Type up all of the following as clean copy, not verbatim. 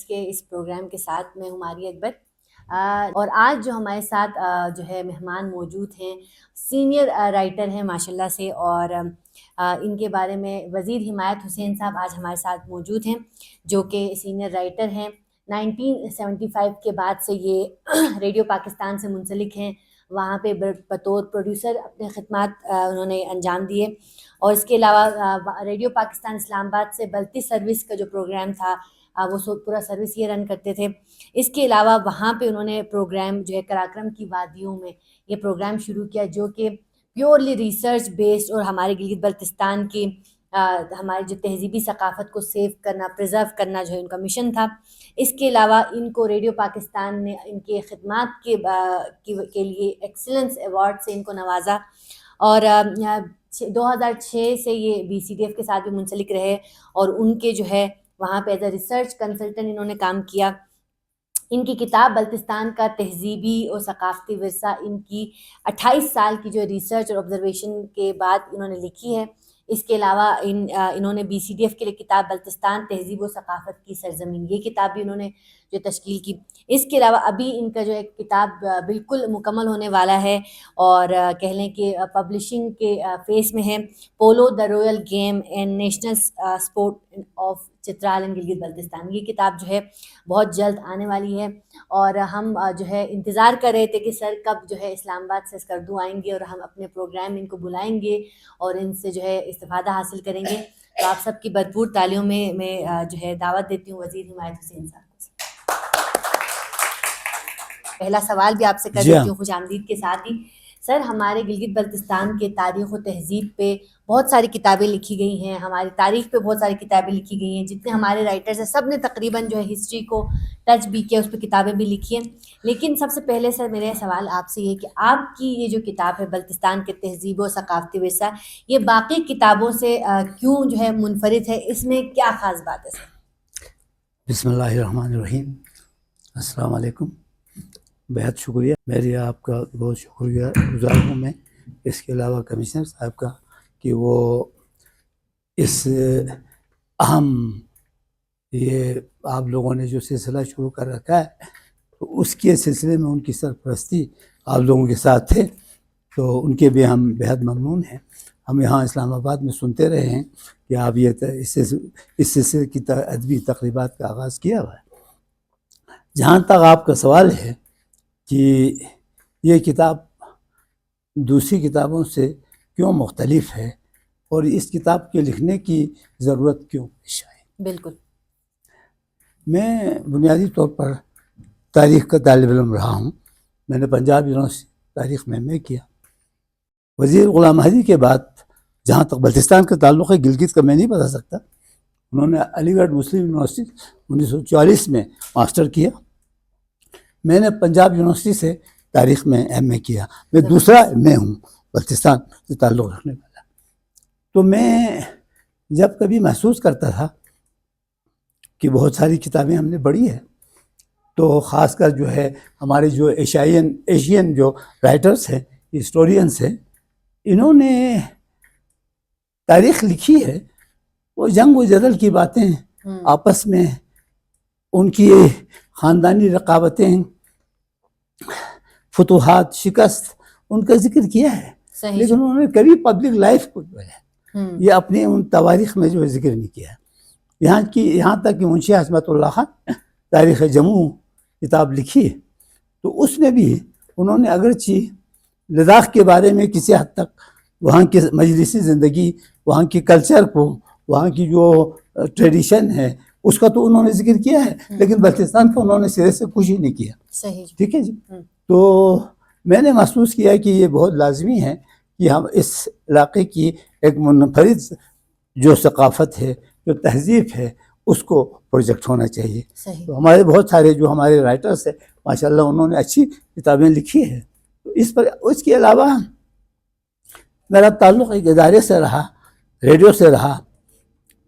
کے اس پروگرام کے ساتھ میں ہماری اکبر اور آج جو ہمارے ساتھ جو ہے مہمان موجود ہیں سینئر رائٹر ہیں ماشاءاللہ سے، اور ان کے بارے میں وزیر حمایت حسین صاحب آج ہمارے ساتھ موجود ہیں، جو کہ سینئر رائٹر ہیں۔ 1975 کے بعد سے یہ ریڈیو پاکستان سے منسلک ہیں، وہاں پہ بطور پروڈیوسر اپنے خدمات انہوں نے انجام دیے، اور اس کے علاوہ ریڈیو پاکستان اسلام آباد سے بلتی سروس کا جو پروگرام تھا وہ پورا سروس یہ رن کرتے تھے۔ اس کے علاوہ وہاں پہ انہوں نے پروگرام جو ہے کراکرم کی وادیوں میں یہ پروگرام شروع کیا، جو کہ پیورلی ریسرچ بیسڈ اور ہمارے گلگت بلتستان کی ہماری جو تہذیبی ثقافت کو سیو کرنا، پریزرو کرنا جو ہے ان کا مشن تھا۔ اس کے علاوہ ان کو ریڈیو پاکستان نے ان کے خدمات کے لیے ایکسلنس ایوارڈ سے ان کو نوازا، اور 2006 سے یہ BCDF کے ساتھ بھی منسلک رہے، اور ان کے جو ہے وہاں پہ ایز اے ریسرچ کنسلٹنٹ انہوں نے کام کیا۔ ان کی کتاب بلتستان کا تہذیبی اور ثقافتی ورثہ ان کی 28 سال کی جو ریسرچ اور آبزرویشن کے بعد انہوں نے لکھی ہے۔ اس کے علاوہ انہوں نے BCDF کے لیے کتاب بلتستان تہذیب و ثقافت کی سرزمین، یہ کتاب بھی انہوں نے جو تشکیل کی۔ اس کے علاوہ ابھی ان کا جو ایک کتاب بالکل مکمل ہونے والا ہے، اور کہہ لیں کہ پبلشنگ کے فیس میں ہے، polo the royal game and national sport of Chitral and Gilgit Baltistan. یہ کتاب جو ہے بہت جلد آنے والی ہے، اور ہم جو ہے انتظار کر رہے تھے کہ سر کب جو ہے اسلام آباد سے اسکردو آئیں گے، اور ہم اپنے پروگرام ان کو بلائیں گے اور ان سے جو ہے استفادہ حاصل کریں گے۔ تو آپ سب کی بھرپور تالیوں میں جو ہے دعوت دیتی ہوں وزیر حمایت حسین صاحب کو۔ پہلا سوال بھی آپ سے کر دیتی ہوں خوش آمدید کے ساتھ ہی۔ سر، ہمارے گلگت بلتستان کے تاریخ و تہذیب پہ بہت ساری کتابیں لکھی گئی ہیں، ہماری تاریخ پہ بہت ساری کتابیں لکھی گئی ہیں، جتنے ہمارے رائٹرز ہیں سب نے تقریباً جو ہے ہسٹری کو ٹچ بھی کیا، اس پہ کتابیں بھی لکھی ہیں۔ لیکن سب سے پہلے سر میرے سوال آپ سے یہ کہ آپ کی یہ جو کتاب ہے بلتستان کے تہذیب و ثقافتی ورثہ، یہ باقی کتابوں سے کیوں جو ہے منفرد ہے؟ اس میں کیا خاص بات ہے سر؟ بسم اللہ الرحمن الرحیم۔ السلام علیکم، بہت شکریہ، میری آپ کا بہت شکریہ گزار ہوں میں، اس کے علاوہ کمشنر صاحب کا کہ وہ اس اہم یہ آپ لوگوں نے جو سلسلہ شروع کر رکھا ہے تو اس کے سلسلے میں ان کی سرپرستی آپ لوگوں کے ساتھ تھے، تو ان کے بھی ہم بہت ممنون ہیں۔ ہم یہاں اسلام آباد میں سنتے رہے ہیں کہ آپ یہ اس سلسلے کی ادبی تقریبات کا آغاز کیا ہوا ہے۔ جہاں تک آپ کا سوال ہے کہ یہ کتاب دوسری کتابوں سے کیوں مختلف ہے اور اس کتاب کے لکھنے کی ضرورت کیوں پیش آئی، بالکل، میں بنیادی طور پر تاریخ کا طالب علم رہا ہوں۔ میں نے پنجاب یونیورسٹی تاریخ میں MA کیا۔ وزیر غلام حدی کے بعد جہاں تک بلتستان کا تعلق ہے، گلگت کا میں نہیں بتا سکتا، انہوں نے علی گڑھ مسلم یونیورسٹی 1944 میں ماسٹر کیا۔ میں نے پنجاب یونیورسٹی سے تاریخ میں MA کیا، میں دوسرا MA ہوں بلتستان سے تعلق رکھنے والا۔ تو میں جب کبھی محسوس کرتا تھا کہ بہت ساری کتابیں ہم نے پڑھی ہیں، تو خاص کر جو ہے ہمارے جو ایشین جو رائٹرز ہیں، ہسٹورینس ہیں، انہوں نے تاریخ لکھی ہے، وہ جنگ و جدل کی باتیں آپس میں، ان کی خاندانی رقابتیں، فتوحات، شکست، ان کا ذکر کیا ہے، لیکن انہوں نے کبھی پبلک لائف کو جو ہے یہ اپنے ان تواریخ میں جو ہے ذکر نہیں کیا۔ یہاں تک کہ منشی عصمت اللہ خان تاریخ جموں کتاب لکھی، تو اس میں بھی انہوں نے اگرچہ لداخ کے بارے میں کسی حد تک وہاں کی مجلسی زندگی، وہاں کی کلچر کو، وہاں کی جو ٹریڈیشن ہے اس کا تو انہوں نے ذکر کیا ہے، لیکن بلتستان کو انہوں نے سرے سے کچھ ہی نہیں کیا۔ ٹھیک ہے جی۔ تو میں نے محسوس کیا کہ یہ بہت لازمی ہے کہ ہم اس علاقے کی ایک منفرد جو ثقافت ہے، جو تہذیب ہے، اس کو پروجیکٹ ہونا چاہیے۔ تو ہمارے بہت سارے جو ہمارے رائٹرز ہیں ماشاءاللہ انہوں نے اچھی کتابیں لکھی ہیں۔ اس کے علاوہ میرا تعلق ایک ادارے سے رہا، ریڈیو سے رہا۔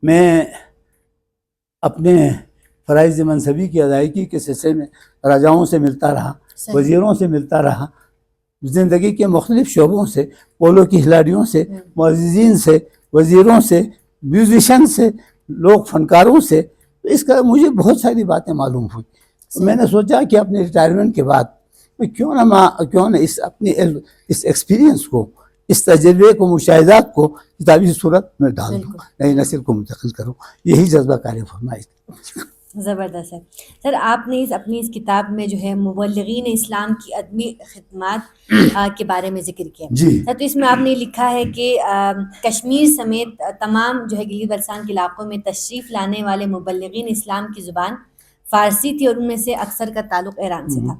میں اپنے فرائض منصبی کی ادائیگی کے سلسلے میں راجاؤں سے ملتا رہا، وزیروں سے ملتا رہا، زندگی کے مختلف شعبوں سے، پولو کی کھلاڑیوں سے، معززین سے، وزیروں سے، میوزیشین سے، لوک فنکاروں سے، تو اس کا مجھے بہت ساری باتیں معلوم ہوئی. میں نے سوچا کہ اپنے ریٹائرمنٹ کے بعد کیوں نہ اپنی اس ایکسپیرینس کو، اس تجربے کو، مشاہدات کو کتابی صورت میں ڈال دوں، نئی نسل کو منتقل کروں. یہی جذبہ کار فرمائی. زبردست ہے سر. آپ نے اپنی اس کتاب میں جو ہے مبلغین اسلام کی عدمی خدمات کے بارے میں ذکر کیا جی سر. تو اس میں آپ نے لکھا ہے کہ کشمیر سمیت تمام جو ہے گلگت بلتستان کے علاقوں میں تشریف لانے والے مبلغین اسلام کی زبان فارسی تھی، اور ان میں سے اکثر کا تعلق ایران سے تھا.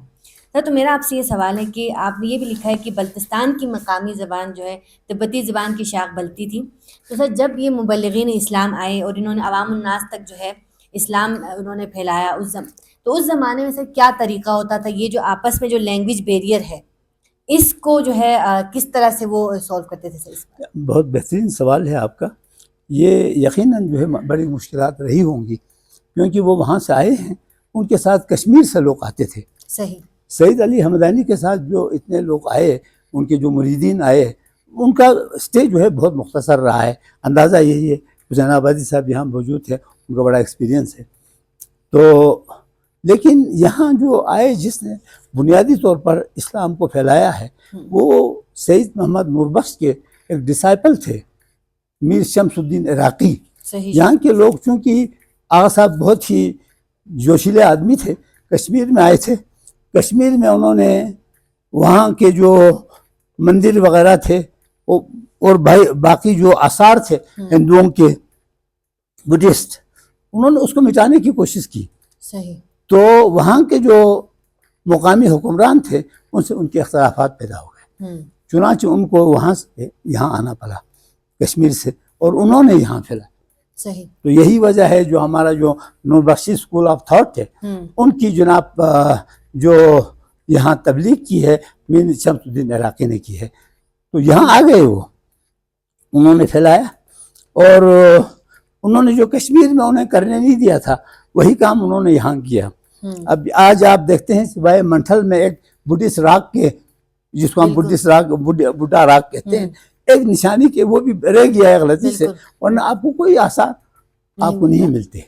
سر تو میرا آپ سے یہ سوال ہے کہ آپ نے یہ بھی لکھا ہے کہ بلتستان کی مقامی زبان جو ہے تبتی زبان کی شاخ بلتی تھی. تو سر جب یہ مبلغین اسلام آئے اور انہوں نے عوام الناس تک جو ہے اسلام انہوں نے پھیلایا تو اس زمانے میں سر کیا طریقہ ہوتا تھا؟ یہ جو آپس میں جو لینگویج بیریئر ہے اس کو جو ہے کس طرح سے وہ سولو کرتے تھے سر؟ بہت بہترین سوال ہے آپ کا. یہ یقیناً جو ہے بڑی مشکلات رہی ہوں گی، کیونکہ وہ وہاں سے آئے ہیں، ان کے ساتھ کشمیر سے لوگ آتے تھے. صحیح. سید علی ہمدانی کے ساتھ جو اتنے لوگ آئے، ان کے جو مریدین آئے، ان کا اسٹے جو ہے بہت مختصر رہا ہے. اندازہ یہی ہے. حسین آبادی صاحب یہاں موجود تھے، ان کا بڑا ایکسپیرینس ہے. تو لیکن یہاں جو آئے، جس نے بنیادی طور پر اسلام کو پھیلایا ہے، وہ سید محمد نوربخش کے ایک ڈسائپل تھے، میر شمس الدین عراقی. یہاں کے لوگ چونکہ آغا صاحب بہت ہی جوشیلے آدمی تھے، کشمیر میں آئے تھے. کشمیر میں انہوں نے وہاں کے جو مندر وغیرہ تھے اور باقی جو آثار تھے ہندوؤں کے، بدھسٹ، انہوں نے اس کو مٹانے کی کوشش کی. صحیح. تو وہاں کے جو مقامی حکمران تھے ان سے ان کے اختلافات پیدا ہو گئے. چنانچہ ان کو وہاں سے یہاں آنا پڑا، کشمیر سے، اور انہوں نے یہاں پھیلا. صحیح. تو یہی وجہ ہے جو ہمارا جو نوربخشی اسکول آف تھاٹ ہے، ان کی جناب جو یہاں تبلیغ کی ہے میر شمس الدین عراقی نے کی ہے. تو یہاں آ گئے، وہ انہوں نے پھیلایا، اور انہوں نے جو کشمیر میں انہیں کرنے نہیں دیا تھا وہی کام انہوں نے یہاں کیا. اب آج آپ دیکھتے ہیں سوائے منٹھل میں ایک بدھسٹ راک کے، جس کو ہم بدھسٹ راک، بڈھا راک کہتے ہیں، ایک نشانی کے، وہ بھی رہ گیا ہے غلطی سے، ورنہ آپ کو کوئی آثار آپ کو نہیں ملتے.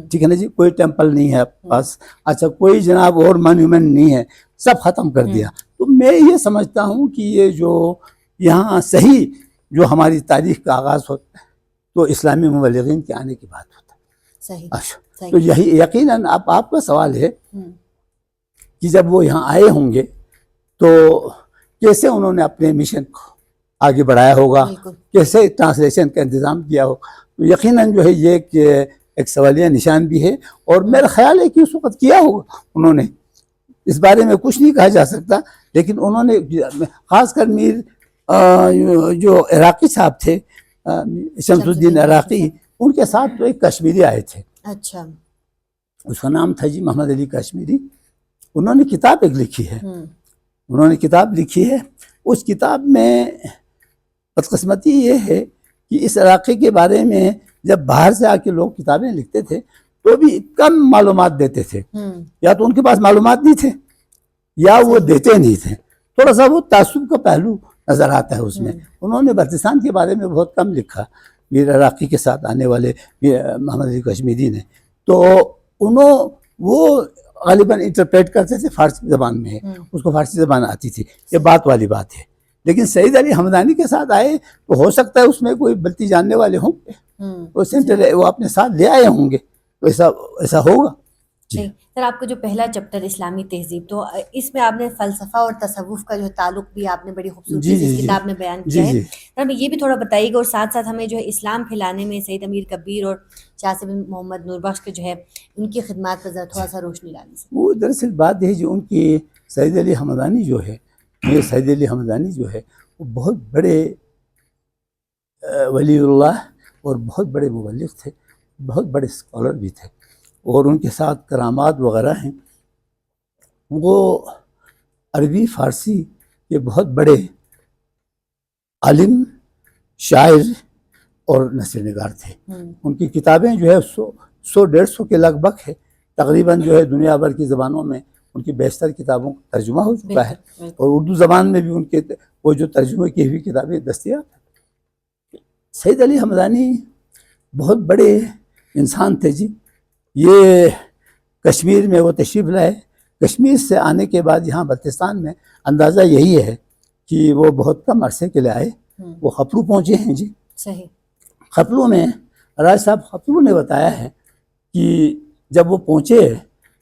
ٹھیک ہے نا جی. کوئی ٹیمپل نہیں ہے آپ پاس، اچھا کوئی جناب اور مانیومنٹ نہیں ہے، سب ختم کر دیا. تو میں یہ سمجھتا ہوں کہ یہ جو یہاں صحیح جو ہماری تاریخ کا آغاز ہوتا ہے تو اسلامی مبلغین کے آنے کی بات ہوتا ہے. صحیح. تو یہی یقیناً آپ کا سوال ہے کہ جب وہ یہاں آئے ہوں گے تو کیسے انہوں نے اپنے مشن کو آگے بڑھایا ہوگا، کیسے ٹرانسلیشن کا انتظام کیا ہوگا. تو یقیناً جو ہے یہ ایک سوالیہ نشان بھی ہے، اور میرا خیال ہے کہ اس وقت کیا ہوگا انہوں نے. اس بارے میں کچھ نہیں کہا جا سکتا، لیکن انہوں نے خاص کر میر جو عراقی صاحب تھے، شمس الدین عراقی، ان کے ساتھ تو ایک کشمیری آئے تھے. اچھا. اس کا نام تھا جی محمد علی کشمیری. انہوں نے کتاب ایک لکھی ہے، اس کتاب میں بدقسمتی یہ ہے کہ اس علاقے کے بارے میں جب باہر سے آ کے لوگ کتابیں لکھتے تھے تو بھی کم معلومات دیتے تھے. یا تو ان کے پاس معلومات نہیں تھے یا وہ دیتے نہیں تھے. تھوڑا سا وہ تعصب کا پہلو نظر آتا ہے اس میں. انہوں نے بلتستان کے بارے میں بہت کم لکھا، میر عراقی کے ساتھ آنے والے محمد علی کشمیری نے. تو وہ غالباً انٹرپریٹ کرتے تھے فارسی زبان میں، اس کو فارسی زبان آتی تھی. یہ بات والی بات ہے. لیکن سید علی ہمدانی کے ساتھ آئے تو ہو سکتا ہے اس میں کوئی بلتی جاننے والے ہوں گے، وہ اپنے ساتھ لے آئے ہوں گے، تو ایسا ہوگا. جی سر، آپ کا جو پہلا چیپٹر اسلامی تہذیب، تو اس میں آپ نے فلسفہ اور تصوف کا جو تعلق بھی آپ نے بڑی خوبصورتی سے اس کتاب میں بیان کیا ہے. سر ہمیں یہ بھی تھوڑا بتائیے گا، اور ساتھ ساتھ ہمیں جو ہے اسلام پھیلانے میں سید امیر کبیر اور شاہ صاحب محمد نوربخش کے جو ہے ان کی خدمات پر تھوڑا سا روشنی ڈالیں. وہ دراصل بات ہے جو ان کی سید علی ہمدانی جو ہے، وہ بہت بڑے ولی اللہ اور بہت بڑے مبلغ تھے، بہت بڑے اسکالر بھی تھے، اور ان کے ساتھ کرامات وغیرہ ہیں. وہ عربی فارسی کے بہت بڑے عالم، شاعر اور نثر نگار تھے. ان کی کتابیں جو ہے 100-150 کے لگ بھگ ہے. تقریباً جو ہے دنیا بھر کی زبانوں میں ان کی بیشتر کتابوں کا ترجمہ ہو چکا ہے، اور اردو زبان میں بھی ان کے وہ جو ترجمے کی ہوئی کتابیں دستیاب ہیں. سید علی ہمدانی بہت بڑے انسان تھے جی، یہ کشمیر میں وہ تشریف لائے. کشمیر سے آنے کے بعد یہاں بلتستان میں اندازہ یہی ہے کہ وہ بہت کم عرصے کے لیے آئے. وہ خپلو پہنچے ہیں جی. صحیح. خپلو میں راج صاحب خپلو نے بتایا ہے کہ جب وہ پہنچے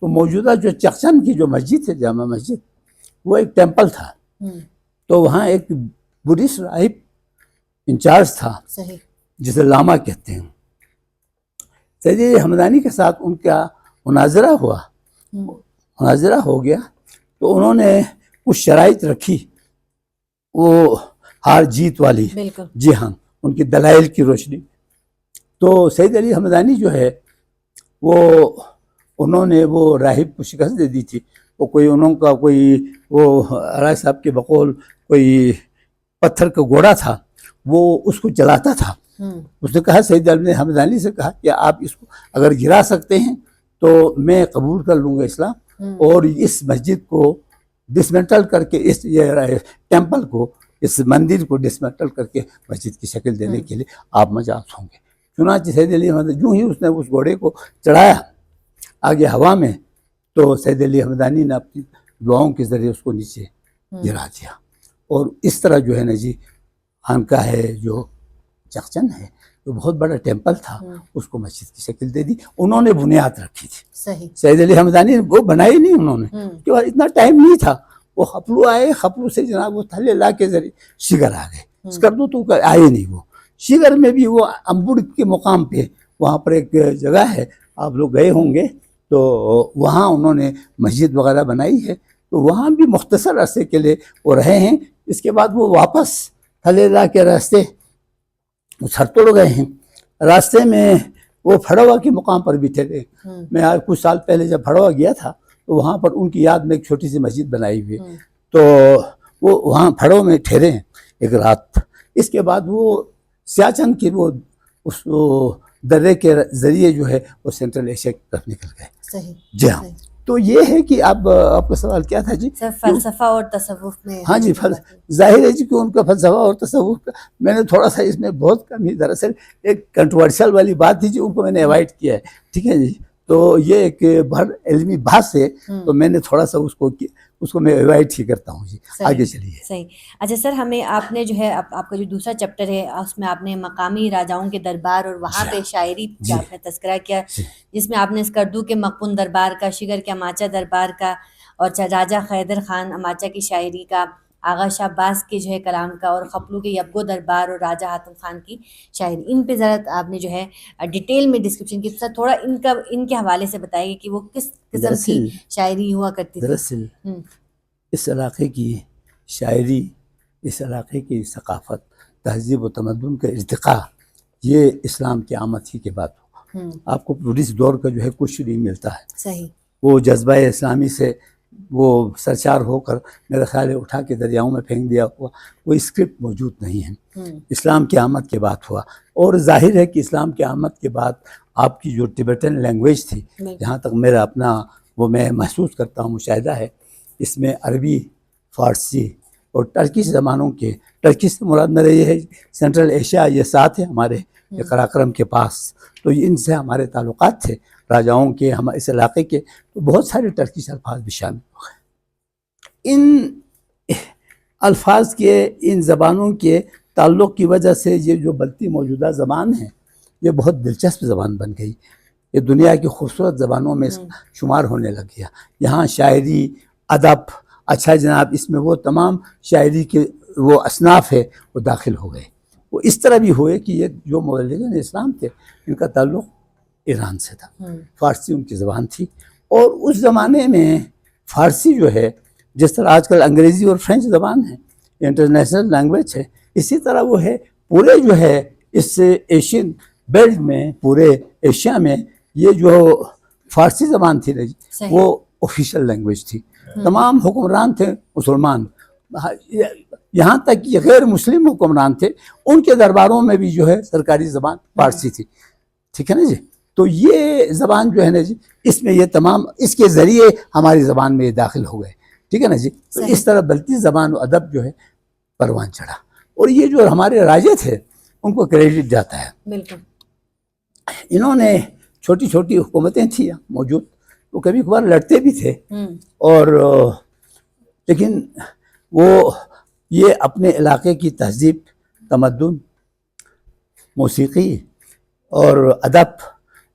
تو موجودہ جو چخچن کی جو مسجد ہے جامع مسجد وہ ایک ٹیمپل تھا. تو وہاں ایک بدھسٹ راہب انچارج تھا جسے لاما کہتے ہیں. سید علی حمدانی کے ساتھ ان کا مناظرہ ہو گیا تو انہوں نے کچھ شرائط رکھی وہ ہار جیت والی. جی ہاں, ان کی دلائل کی روشنی. تو سید علی حمدانی جو ہے انہوں نے وہ راہب کو شکست دے دی تھی. وہ کوئی انہوں کا کوئی وہ راج صاحب کے بقول کوئی پتھر کا گھوڑا تھا, وہ اس کو چلاتا تھا. اس نے کہا سید علی حمدانی سے کہا کہ آپ اس کو اگر گرا سکتے ہیں تو میں قبول کر لوں گا اسلام, اور اس مسجد کو ڈسمنٹل کر کے اس ٹیمپل کو اس مندر کو ڈسمنٹل کر کے مسجد کی شکل دینے کے لیے آپ مجاز ہوں گے. چنانچہ سید علی حمدانی جو ہی اس نے اس گھوڑے کو چڑھایا آگے ہوا میں تو سید علی حمدانی نے اپنی دعاؤں کے ذریعے اس کو نیچے گرا دیا. اور اس طرح جو ہے نا جی خانقاہ ہے جو چخچن ہے وہ بہت بڑا ٹیمپل تھا, اس کو مسجد کی شکل دے دی. انہوں نے بنیاد رکھی تھی. سید علی حمدانی نے وہ بنائی نہیں, انہوں نے کہ اتنا ٹائم نہیں تھا. وہ خپلو آئے, خپلو سے جناب وہ تھلے لا کے ذریعے شگر آ گئے. اسکردو تو آئے نہیں. وہ شگر میں بھی وہ امبڑ کے مقام پہ وہاں پر ایک جگہ ہے, آپ لوگ گئے ہوں گے, تو وہاں انہوں نے مسجد وغیرہ بنائی ہے. تو وہاں بھی مختصر عرصے کے لیے وہ رہے ہیں. اس کے بعد وہ واپس تھلے لا کے راستے سرتوڑ گئے ہیں. راستے میں وہ پھڑوا کے مقام پر بھی ٹھہرے. میں آج کچھ سال پہلے جب پھڑوا گیا تھا تو وہاں پر ان کی یاد میں ایک چھوٹی سی مسجد بنائی ہوئی, تو وہ وہاں پھڑوا میں ٹھہرے ہیں ایک رات. اس کے بعد وہ سیاچن کی وہ اس درے کے ذریعے جو ہے وہ سینٹرل ایشیا کی طرف نکل گئے. جی ہاں. تو یہ ہے کہ اب آپ کا سوال کیا تھا جی؟ فلسفہ اور تصوف میں. ہاں جی, ظاہر ہے جی کہ ان کا فلسفہ اور تصوف کا میں نے تھوڑا سا اس میں بہت کم ہی, دراصل ایک کنٹروورشل والی بات تھی جی, ان کو میں نے اوائڈ کیا ہے. ٹھیک ہے جی, تو یہ ایک بڑا علمی بحث ہے, تو میں نے تھوڑا سا اس کو میں اوائڈ ہی کرتا ہوں جی. آگے چلیے. صحیح. اچھا سر, ہمیں آپ نے جو ہے آپ کا جو دوسرا چیپٹر ہے اس میں آپ نے مقامی راجاؤں کے دربار اور وہاں پہ شاعری کا آپ نے تذکرہ کیا, جس میں آپ نے اسکردو کے مقپون دربار کا, شگر کے اماچہ دربار کا, اور راجہ خیدر خان اماچہ کی شاعری کا, آغا شاہ عباس کے جو ہے کلام کا, اور خپلو کے یبگو دربار اور راجہ حاتم خان کی شاعری, ان پہ ذرا آپ نے جو ہے ڈیٹیل میں ڈسکرپشن کی. سر تھوڑا ان کے حوالے سے بتائیے کہ وہ کس قسم کی شاعری ہوا کرتی تھی. دراصل اس علاقے کی شاعری, اس علاقے کی ثقافت, تہذیب و تمدن کا ارتقاء یہ اسلام کی آمد ہی کے بعد ہوا. آپ کو پولیس دور کا جو ہے کچھ نہیں ملتا ہے. صحیح. وہ جذبہ اسلامی سے وہ سرشار ہو کر میرا خیال ہے اٹھا کے دریاؤں میں پھینک دیا ہوا کوئی اسکرپٹ موجود نہیں ہے. اسلام کی آمد کے بعد ہوا, اور ظاہر ہے کہ اسلام کی آمد کے بعد آپ کی جو ٹبیٹن لینگویج تھی, جہاں تک میرا اپنا وہ میں محسوس کرتا ہوں مشاہدہ ہے, اس میں عربی, فارسی اور ٹرکی زبانوں کے, ٹرکی سے مراد میرا یہ ہے سینٹرل ایشیا, یہ ساتھ ہے ہمارے قراقرم کے پاس, تو ان سے ہمارے تعلقات تھے راجاؤں کے, ہم اس علاقے کے, تو بہت سارے ٹرکش الفاظ بھی شامل ہو گئے. ان الفاظ کے, ان زبانوں کے تعلق کی وجہ سے یہ جو بلتی موجودہ زبان ہے یہ بہت دلچسپ زبان بن گئی. یہ دنیا کی خوبصورت زبانوں میں شمار ہونے لگ گیا. یہاں شاعری, ادب, اچھا جناب اس میں وہ تمام شاعری کے وہ اصناف ہے وہ داخل ہو گئے. وہ اس طرح بھی ہوئے کہ یہ جو مبلغین اسلام تھے ان کا تعلق ایران سے تھا, فارسی ان کی زبان تھی. اور اس زمانے میں فارسی جو ہے جس طرح آج کل انگریزی اور فرینچ زبان ہے, انٹرنیشنل لینگویج ہے, اسی طرح وہ ہے پورے جو ہے اس ایشین بیلٹ میں, پورے ایشیا میں یہ جو فارسی زبان تھی وہ آفیشیل لینگویج تھی. تمام حکمران تھے مسلمان, یہاں تک کہ غیر مسلم حکمران تھے, ان کے درباروں میں بھی جو ہے سرکاری زبان فارسی تھی. ٹھیک ہے نا جی. تو یہ زبان جو ہے نا جی, اس میں یہ تمام اس کے ذریعے ہماری زبان میں یہ داخل ہو گئے. ٹھیک ہے نا جی. تو اس طرح بلتی زبان و ادب جو ہے پروان چڑھا, اور یہ جو ہمارے راجے تھے ان کو کریڈٹ جاتا ہے. بالکل. انہوں نے چھوٹی چھوٹی حکومتیں تھیں موجود، وہ کبھی کبھار لڑتے بھی تھے، اور لیکن وہ یہ اپنے علاقے کی تہذیب، تمدن، موسیقی اور ادب،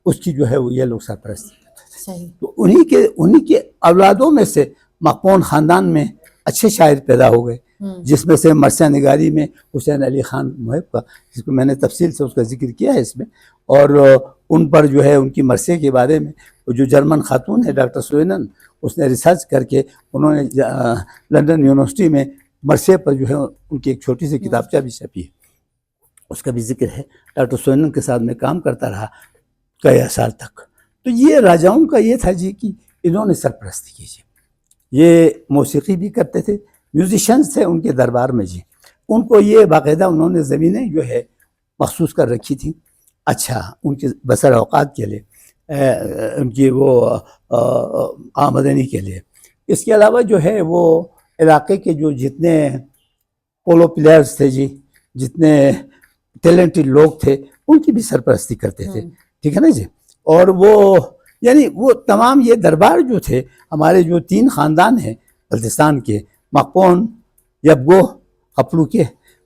اس کی جو ہے وہ یہ لوگ سرپرستی کرتے تھے. تو انہی کے اولادوں میں سے مقپون خاندان میں اچھے شاعر پیدا ہو گئے، جس میں سے مرثیہ نگاری میں حسین علی خان محب کا، جس کو میں نے تفصیل سے اس کا ذکر کیا ہے اس میں، اور ان پر جو ہے ان کی مرثیے کے بارے میں وہ جو جرمن خاتون ہے ڈاکٹر سوینن، اس نے ریسرچ کر کے انہوں نے لندن یونیورسٹی میں مرثیے پر جو ہے ان کی ایک چھوٹی سی کتابچہ بھی چھپی ہے، اس کا بھی ذکر ہے. ڈاکٹر سوینن کے ساتھ میں کام کرتا رہا کئی سال تک. تو یہ راجاؤں کا یہ تھا جی کہ انہوں نے سرپرستی کی جی، یہ موسیقی بھی کرتے تھے، میوزیشنز تھے ان کے دربار میں جی. ان کو یہ باقاعدہ انہوں نے زمینیں جو ہے مخصوص کر رکھی تھیں، اچھا ان کے بسر اوقات کے لیے، ان کی وہ آمدنی کے لیے. اس کے علاوہ جو ہے وہ علاقے کے جو جتنے پولو پلیئرز تھے جی، جتنے ٹیلنٹڈ لوگ تھے، ان کی بھی سرپرستی کرتے تھے، ٹھیک ہے نا جی. اور وہ یعنی وہ تمام یہ دربار جو تھے، ہمارے جو 3 خاندان ہیں بلتستان کے، مقپون، یبگو، خپلو کے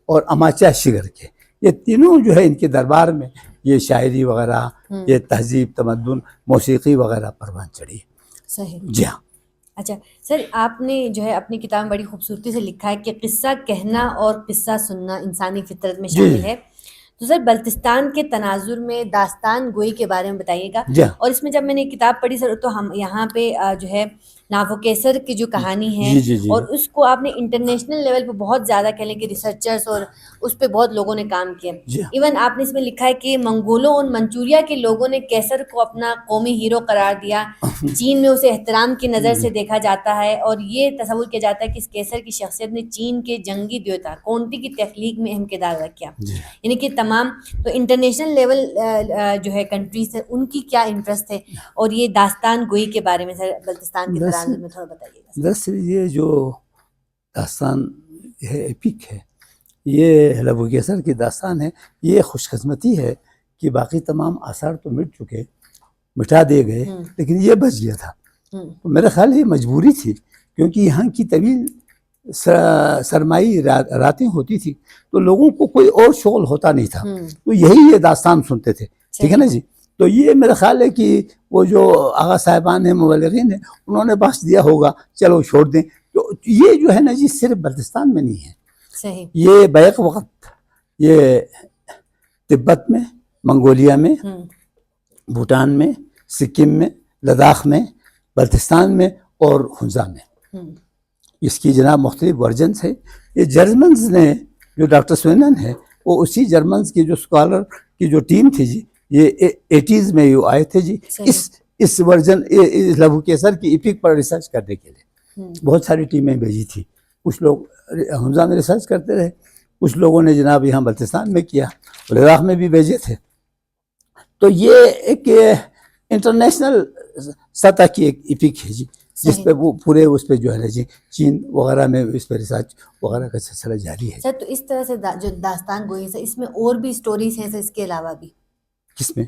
اور اماچہ شگر کے، یہ تینوں جو ہے ان کے دربار میں یہ شاعری وغیرہ، یہ تہذیب، تمدن، موسیقی وغیرہ پروان چڑھی. صحیح جی ہاں. اچھا سر، آپ نے جو ہے اپنی کتاب میں بڑی خوبصورتی سے لکھا ہے کہ قصہ کہنا اور قصہ سننا انسانی فطرت میں شامل ہے. تو سر بلتستان کے تناظر میں داستان گوئی کے بارے میں بتائیے گا. اور اس میں جب میں نے کتاب پڑھی سر، تو ہم یہاں پہ جو ہے ناف و کیسر کی جو کہانی ہے، اور اس کو آپ نے انٹرنیشنل لیول پہ بہت زیادہ کہہ لیں کہ ریسرچرز اور اس پہ بہت لوگوں نے کام کیا. ایون آپ نے اس میں لکھا ہے کہ منگولوں اور منچوریا کے لوگوں نے کیسر کو اپنا قومی ہیرو قرار دیا، چین میں اسے احترام کی نظر سے دیکھا جاتا ہے، اور یہ تصور کیا جاتا ہے کہ اس کیسر کی شخصیت نے چین کے جنگی دیوتا کونٹی کی تخلیق میں اہم کردار ادا کیا. یعنی کہ تمام تو انٹرنیشنل لیول جو ہے کنٹریز ہے، ان کی کیا انٹرسٹ ہے، اور یہ داستان گوئی کے بارے میں سر بلتستان کے تناظر میں تھوڑا بتائیے گا. دراصل یہ جو داستان ہے ایپک ہے، یہ لب و کیسر کی داستان ہے، یہ خوش قسمتی ہے کہ باقی تمام آثار تو مٹ چکے، مٹا دیے گئے، لیکن یہ بچ گیا تھا. تو میرا خیال یہ مجبوری تھی، کیونکہ یہاں کی طویل سرمائی راتیں ہوتی تھی، تو لوگوں کو کوئی اور شغل ہوتا نہیں تھا، تو یہی یہ داستان سنتے تھے، ٹھیک ہے نا جی. تو یہ میرا خیال ہے کہ وہ جو آغا صاحبان ہیں، مبلغین ہیں، انہوں نے بخش دیا ہوگا، چلو چھوڑ دیں. تو یہ جو ہے نا جی صرف بلتستان میں نہیں ہے، صحیح، یہ بیک وقت یہ تبت میں، منگولیا میں، بھوٹان میں، سکم میں، لداخ میں، بلتستان میں اور ہنزا میں اس کی جناب مختلف ورژنس ہے. یہ جرمنز نے جو ڈاکٹر سوینن ہے، وہ اسی جرمنز کی جو اسکالر کی جو ٹیم تھی جی، یہ 80s میں یہ آئے تھے جی اس ورژن لب و کیسر کی ایپک پر ریسرچ کرنے کے لیے. بہت ساری ٹیمیں بھیجی تھی، کچھ لوگ ہنزا میں ریسرچ کرتے رہے، کچھ لوگوں نے جناب یہاں بلتستان میں کیا، لداخ میں بھی بھیجے تھے. تو یہ ایک انٹرنیشنل سطح کی ایک ایپک ہے جی، جس پہ وہ پورے اس پہ جو ہے نا جی چین وغیرہ میں اس پہ ریسرچ وغیرہ کا سلسلہ جاری ہے. سر تو اس طرح سے جو داستان گوئی ہے، اس میں اور بھی سٹوریز ہیں سر اس کے علاوہ بھی؟ کس میں؟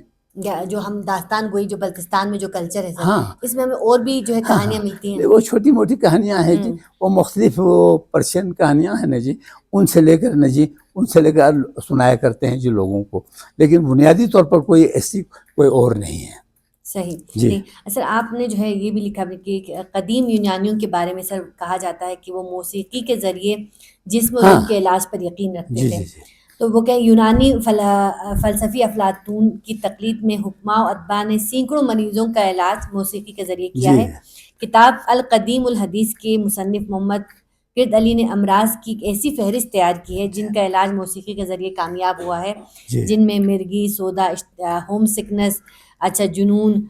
جو ہم داستان گوئی جو بلتستان میں جو کلچر ہے سر، اس میں ہمیں اور بھی جو ہے کہانیاں ملتی ہیں؟ وہ چھوٹی موٹی کہانیاں ہیں جی، وہ مختلف وہ پرشین کہانیاں ہیں نا جی، ان سے لے کر سنایا کرتے ہیں جی لوگوں کو، لیکن بنیادی طور پر کوئی ایسی کوئی اور نہیں ہے. صحیح جی. سر آپ نے جو ہے یہ بھی لکھا کہ قدیم یونانیوں کے بارے میں سر کہا جاتا ہے کہ وہ موسیقی کے ذریعے جسم و روح کے علاج پر یقین رکھتے تھے. تو وہ کہ یونانی فلسفی افلاطون کی تقلید میں حکماء و ادباء نے سینکڑوں مریضوں کا علاج موسیقی کے ذریعے کیا ہے. کتاب القدیم الحدیث کے مصنف محمد کرد علی نے امراض کی ایک ایسی فہرست تیار کی ہے جن کا علاج موسیقی کے ذریعے کامیاب ہوا ہے، جن میں مرگی، سودا، ہوم سکنس، اچھا جنون،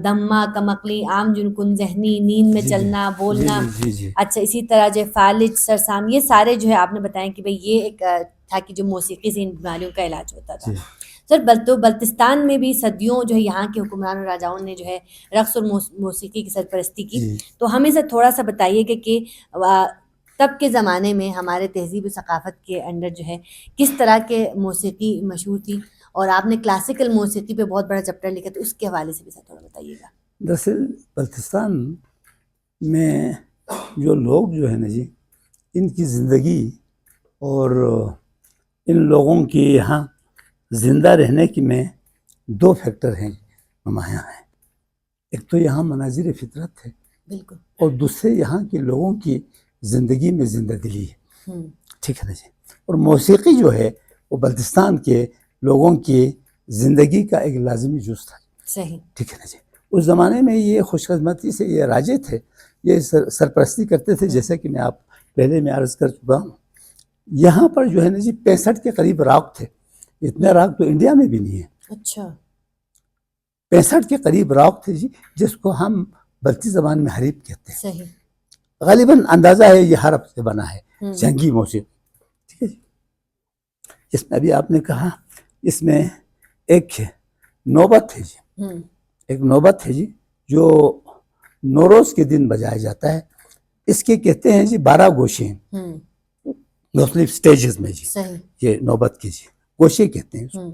دمہ، کمقلی، عام جنکن، ذہنی، نیند میں چلنا، بولنا، اچھا اسی طرح جو فالج، سرسام، یہ سارے جو ہے آپ نے بتائیں کہ بھئی یہ ایک تھا کہ جو موسیقی سے ان بیماریوں کا علاج ہوتا تھا. سر بلتستان میں بھی صدیوں جو ہے یہاں کے حکمران و راجاؤں نے جو ہے رقص اور موسیقی کی سرپرستی کی. تو ہمیں سر تھوڑا سا بتائیے کہ تب کے زمانے میں ہمارے تہذیب و ثقافت کے اندر جو ہے کس طرح کے موسیقی مشہور تھی، اور آپ نے کلاسیکل موسیقی پہ بہت بڑا چیپٹر لکھا، تو اس کے حوالے سے بھی سر تھوڑا بتائیے گا. دراصل بلتستان میں جو لوگ جو ہے نا جی، ان کی زندگی اور ان لوگوں کی یہاں زندہ رہنے کی میں 2 فیکٹر ہیں نمایاں ہیں. ایک تو یہاں مناظر فطرت ہے، بالکل، اور دوسرے یہاں کے لوگوں کی زندگی میں زندہ دلی ہے. ٹھیک ہے نا جی. اور موسیقی جو ہے وہ بلتستان کے لوگوں کی زندگی کا ایک لازمی جز تھا. صحیح. ٹھیک ہے نا جی. اس زمانے میں یہ خوش قسمتی سے یہ راجے تھے، یہ سرپرستی کرتے تھے، جیسا کہ میں آپ پہلے میں عرض کر چکا ہوں. یہاں پر جو ہے نا جی 65 کے قریب راگ تھے. اتنے راگ تو انڈیا میں بھی نہیں ہے. اچھا. 65 کے قریب راگ تھے جی، جس کو ہم بلتی زبان میں حریب کہتے ہیں. صحیح. غالباً اندازہ ہے یہ حرف سے بنا ہے، جنگی موسیقی. ٹھیک ہے جی. اس میں ابھی آپ نے کہا اس میں ایک نوبت ہے جی، ایک نوبت ہے جی جو نوروز کے دن بجایا جاتا ہے. اس کے کہتے ہیں جی 12 گوشے ہیں مختلف سٹیجز میں جی. صحیح. یہ نوبت کے جی گوشے کہتے ہیں.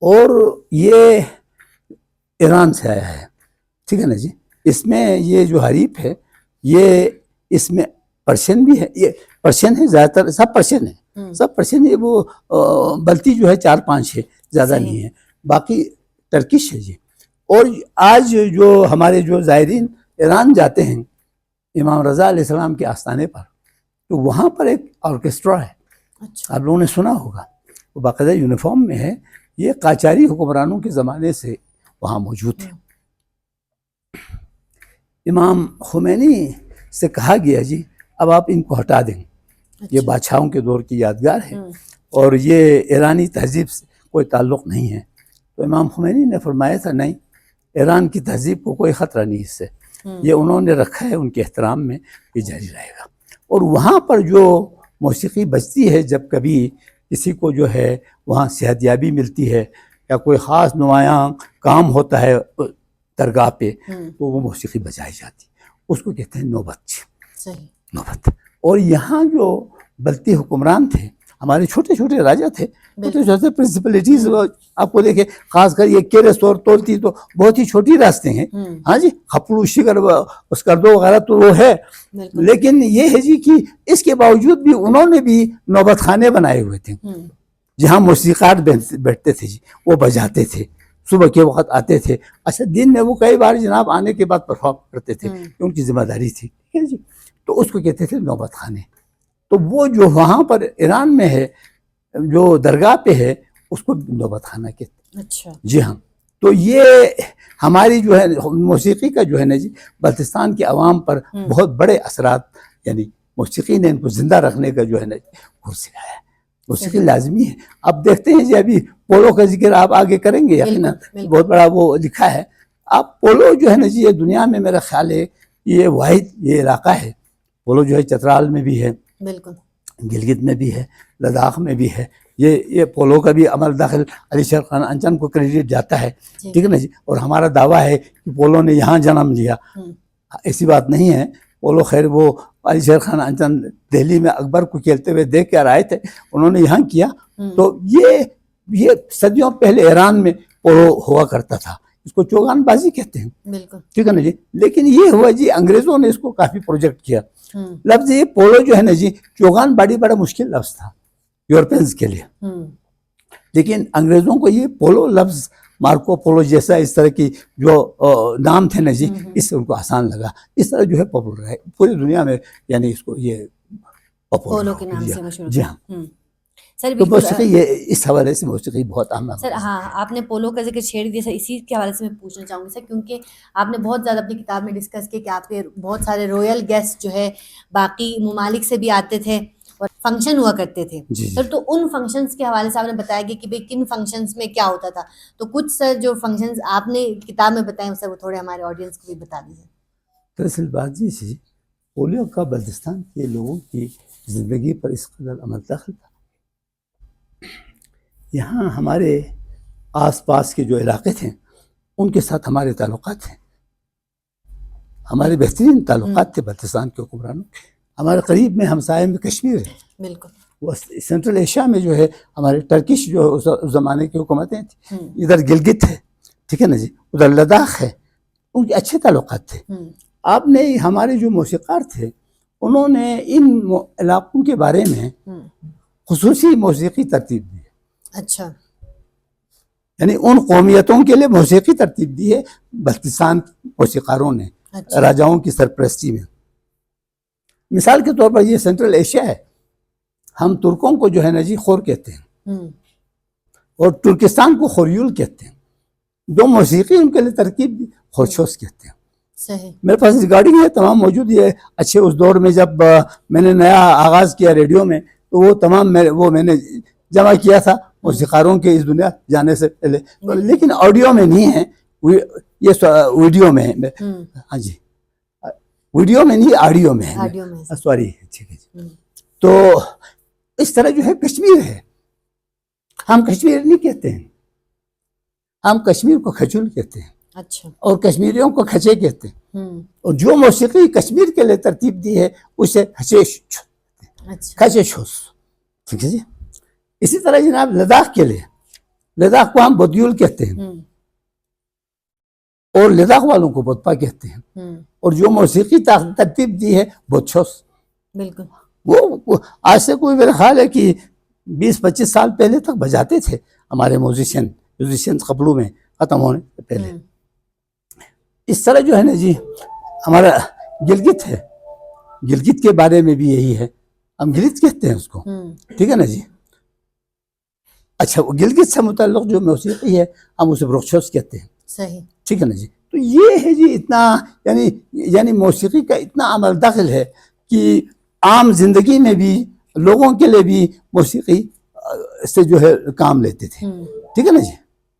اور یہ ایران سے آیا ہے. ٹھیک ہے نا جی. اس میں یہ جو حریف ہے یہ اس میں پرشین بھی ہے، یہ پرشین ہے، زیادہ تر سب پرشین ہے، سب پرشین ہے. وہ بلتی جو ہے 4-5 ہے، زیادہ نہیں ہے. باقی ٹرکش ہے جی. اور آج جو ہمارے جو زائرین ایران جاتے ہیں امام رضا علیہ السلام کے آستانے پر، تو وہاں پر ایک آرکیسٹرا ہے. آپ لوگوں نے سنا ہوگا، وہ باقاعدہ یونیفارم میں ہے. یہ قاجاری حکمرانوں کے زمانے سے وہاں موجود ہے. امام خمینی سے کہا گیا جی اب آپ ان کو ہٹا دیں، یہ بادشاہوں کے دور کی یادگار ہے اور یہ ایرانی تہذیب سے کوئی تعلق نہیں ہے. تو امام خمینی نے فرمایا تھا نہیں، ایران کی تہذیب کو کوئی خطرہ نہیں اس سے، یہ انہوں نے رکھا ہے، ان کے احترام میں یہ جاری رہے گا. اور وہاں پر جو موسیقی بجتی ہے جب کبھی کسی کو جو ہے وہاں صحت یابی ملتی ہے یا کوئی خاص نمایاں کام ہوتا ہے درگاہ پہ، تو وہ موسیقی بجائی جاتی، اس کو کہتے ہیں نوبت. صحیح. نوبت. اور یہاں جو بلتی حکمران تھے ہمارے چھوٹے چھوٹے راجہ تھے، چھوٹے چھوٹے پرنسپلٹیز. آپ کو دیکھیں خاص کر یہ کیرس اور تولتی تو بہت ہی چھوٹی راستے ہیں. ہاں جی. کھپڑو شکر اسکردو وغیرہ تو وہ ہے، لیکن یہ ہے جی کہ اس کے باوجود بھی انہوں نے بھی نوبت خانے بنائے ہوئے تھے جہاں موسیقار بیٹھتے تھے جی، وہ بجاتے تھے. صبح کے وقت آتے تھے. اچھا دن میں وہ کئی بار جناب آنے کے بعد پرفارم کرتے تھے، ان کی ذمہ داری تھی. ٹھیک ہے جی. تو اس کو کہتے تھے نوبت خانے. تو وہ جو وہاں پر ایران میں ہے جو درگاہ پہ ہے اس کو نوبت خانہ کہتے ہیں. اچھا. جی ہاں. تو یہ ہماری جو ہے موسیقی کا جو ہے نا جی بلتستان کے عوام پر بہت بڑے اثرات، یعنی موسیقی نے ان کو زندہ رکھنے کا جو ہے نا گھر سکھایا ہے. موسیقی لازمی ہے. اب دیکھتے ہیں جی ابھی پولو کا ذکر آپ آگے کریں گے، یقیناً بہت بڑا وہ لکھا ہے. آپ پولو جو ہے نا جی یہ دنیا میں میرا خیال ہے یہ واحد یہ علاقہ ہے. پولو جو ہے چترال میں بھی ہے، بالکل گلگت میں بھی ہے، لداخ میں بھی ہے. یہ پولو کا بھی عمل داخل علی شیر خان انچن کو کریڈٹ جاتا ہے. ٹھیک ہے نا جی. اور ہمارا دعویٰ ہے کہ پولو نے یہاں جنم لیا، ایسی بات نہیں ہے. پولو خیر وہ علی شیر خان انچن دہلی میں اکبر کو کھیلتے ہوئے دیکھ کر آئے تھے، انہوں نے یہاں کیا. تو یہ صدیوں پہلے ایران میں پولو ہوا کرتا تھا، اس کو چوگان بازی کہتے ہیں. بالکل. ٹھیک ہے نا جی. لیکن یہ ہوا جی انگریزوں نے اس کو کافی پروجیکٹ کیا. لفظ یہ پولو جو ہے نا جی چوگان باڑی بڑا مشکل لفظ تھا یورپینز کے لیے، لیکن انگریزوں کو یہ پولو لفظ مارکو پولو جیسا اس طرح کی جو نام تھے نا جی اس سے ان کو آسان لگا. اس طرح جو ہے پاپولر ہے پوری دنیا میں، یعنی اس کو یہ پولو کے نام سے مشہور. جی ہاں. سر تو موسیقی یہ اس حوالے سے موسیقی بہت اہم ہے. سر ہاں آپ نے پولو کا ذکر چھیڑ دیا سر، اسی کے حوالے سے میں پوچھنا چاہوں گی سر، کیونکہ آپ نے بہت زیادہ اپنی کتاب میں ڈسکس کیا کہ آپ کے بہت سارے رویل گیسٹ جو ہے باقی ممالک سے بھی آتے تھے اور فنکشن ہوا کرتے تھے. سر تو ان فنکشنز کے حوالے سے آپ نے بتایا کہ بھئی کن فنکشنز میں کیا ہوتا تھا، تو کچھ سر جو فنکشنز آپ نے کتاب میں بتائے سر وہ تھوڑے ہمارے آڈینس کو بھی بتا دیجیے. دراصل بات جی سی پولیو کا بلتستان کے لوگوں کی زندگی پر اس قدر عمل دخل تھا. یہاں ہمارے آس پاس کے جو علاقے تھے ان کے ساتھ ہمارے تعلقات ہیں، ہمارے بہترین تعلقات تھے بلتستان کے حکمرانوں. ہمارے قریب میں ہمسائے میں کشمیر ہے. بالکل. وہ سینٹرل ایشیا میں جو ہے ہمارے ٹرکش جو اس زمانے کی حکومتیں تھیں، ادھر گلگت ہے، ٹھیک ہے نا جی، ادھر لداخ ہے، ان کے اچھے تعلقات تھے. آپ نے ہمارے جو موسیقار تھے انہوں نے ان علاقوں کے بارے میں خصوصی موسیقی ترتیب دی. اچھا. یعنی ان قومیتوں کے لیے موسیقی ترتیب دی ہے بلتستان موسیقاروں نے راجاؤں کی سرپرستی میں. مثال کے طور پر یہ سینٹرل ایشیا ہے، ہم ترکوں کو جو ہے نا جی خور کہتے ہیں اور ترکستان کو خوریول کہتے ہیں. جو موسیقی ان کے لیے ترکیب دی خورشوس کہتے ہیں. صحیح. میرے پاس ریکارڈنگ ہے تمام موجود ہے اچھے. اس دور میں جب میں نے نیا آغاز کیا ریڈیو میں تو وہ تمام میں نے جمع کیا تھا موسیقاروں کے اس دنیا جانے سے پہلے، لیکن آڈیو میں نہیں ہے، یہ ویڈیو میں ہے. ہاں جی، ویڈیو میں نہیں، آڈیو میں ہے. سوری، ٹھیک ہے جی. تو اس طرح جو ہے کشمیر ہے. ہم کشمیر نہیں کہتے ہیں، ہم کشمیر کو کھجول کہتے ہیں. اچھا. اور کشمیریوں کو کھچے کہتے ہیں. اور جو موسیقی کشمیر کے لیے ترتیب دی ہے اسے کھچے شوس. ٹھیک ہے جی. اسی طرح جناب لداخ کے لیے، لداخ کو ہم بدیول کہتے ہیں اور لداخ والوں کو بودپا کہتے ہیں. اور جو موسیقی ترتیب دی ہے بودشوس. بالکل. وہ آج سے کوئی میرا خیال ہے کہ 20-25 سال پہلے تک بجاتے تھے ہمارے میوزیشین قبلوں میں ختم ہونے سے پہلے. اس طرح جو ہے نا جی ہمارا گلگت ہے، گلگت کے بارے میں بھی یہی ہے، ہم گلگت کہتے ہیں اس کو. ٹھیک ہے نا جی. اچھا، وہ گلگت سے متعلق جو موسیقی ہے ہم اسے برخشوس کہتے ہیں. صحیح. ٹھیک ہے نا جی. تو یہ ہے جی اتنا یعنی موسیقی کا اتنا عمل داخل ہے کہ عام زندگی میں بھی لوگوں کے لیے بھی موسیقی سے جو ہے کام لیتے تھے. ٹھیک ہے نا جی.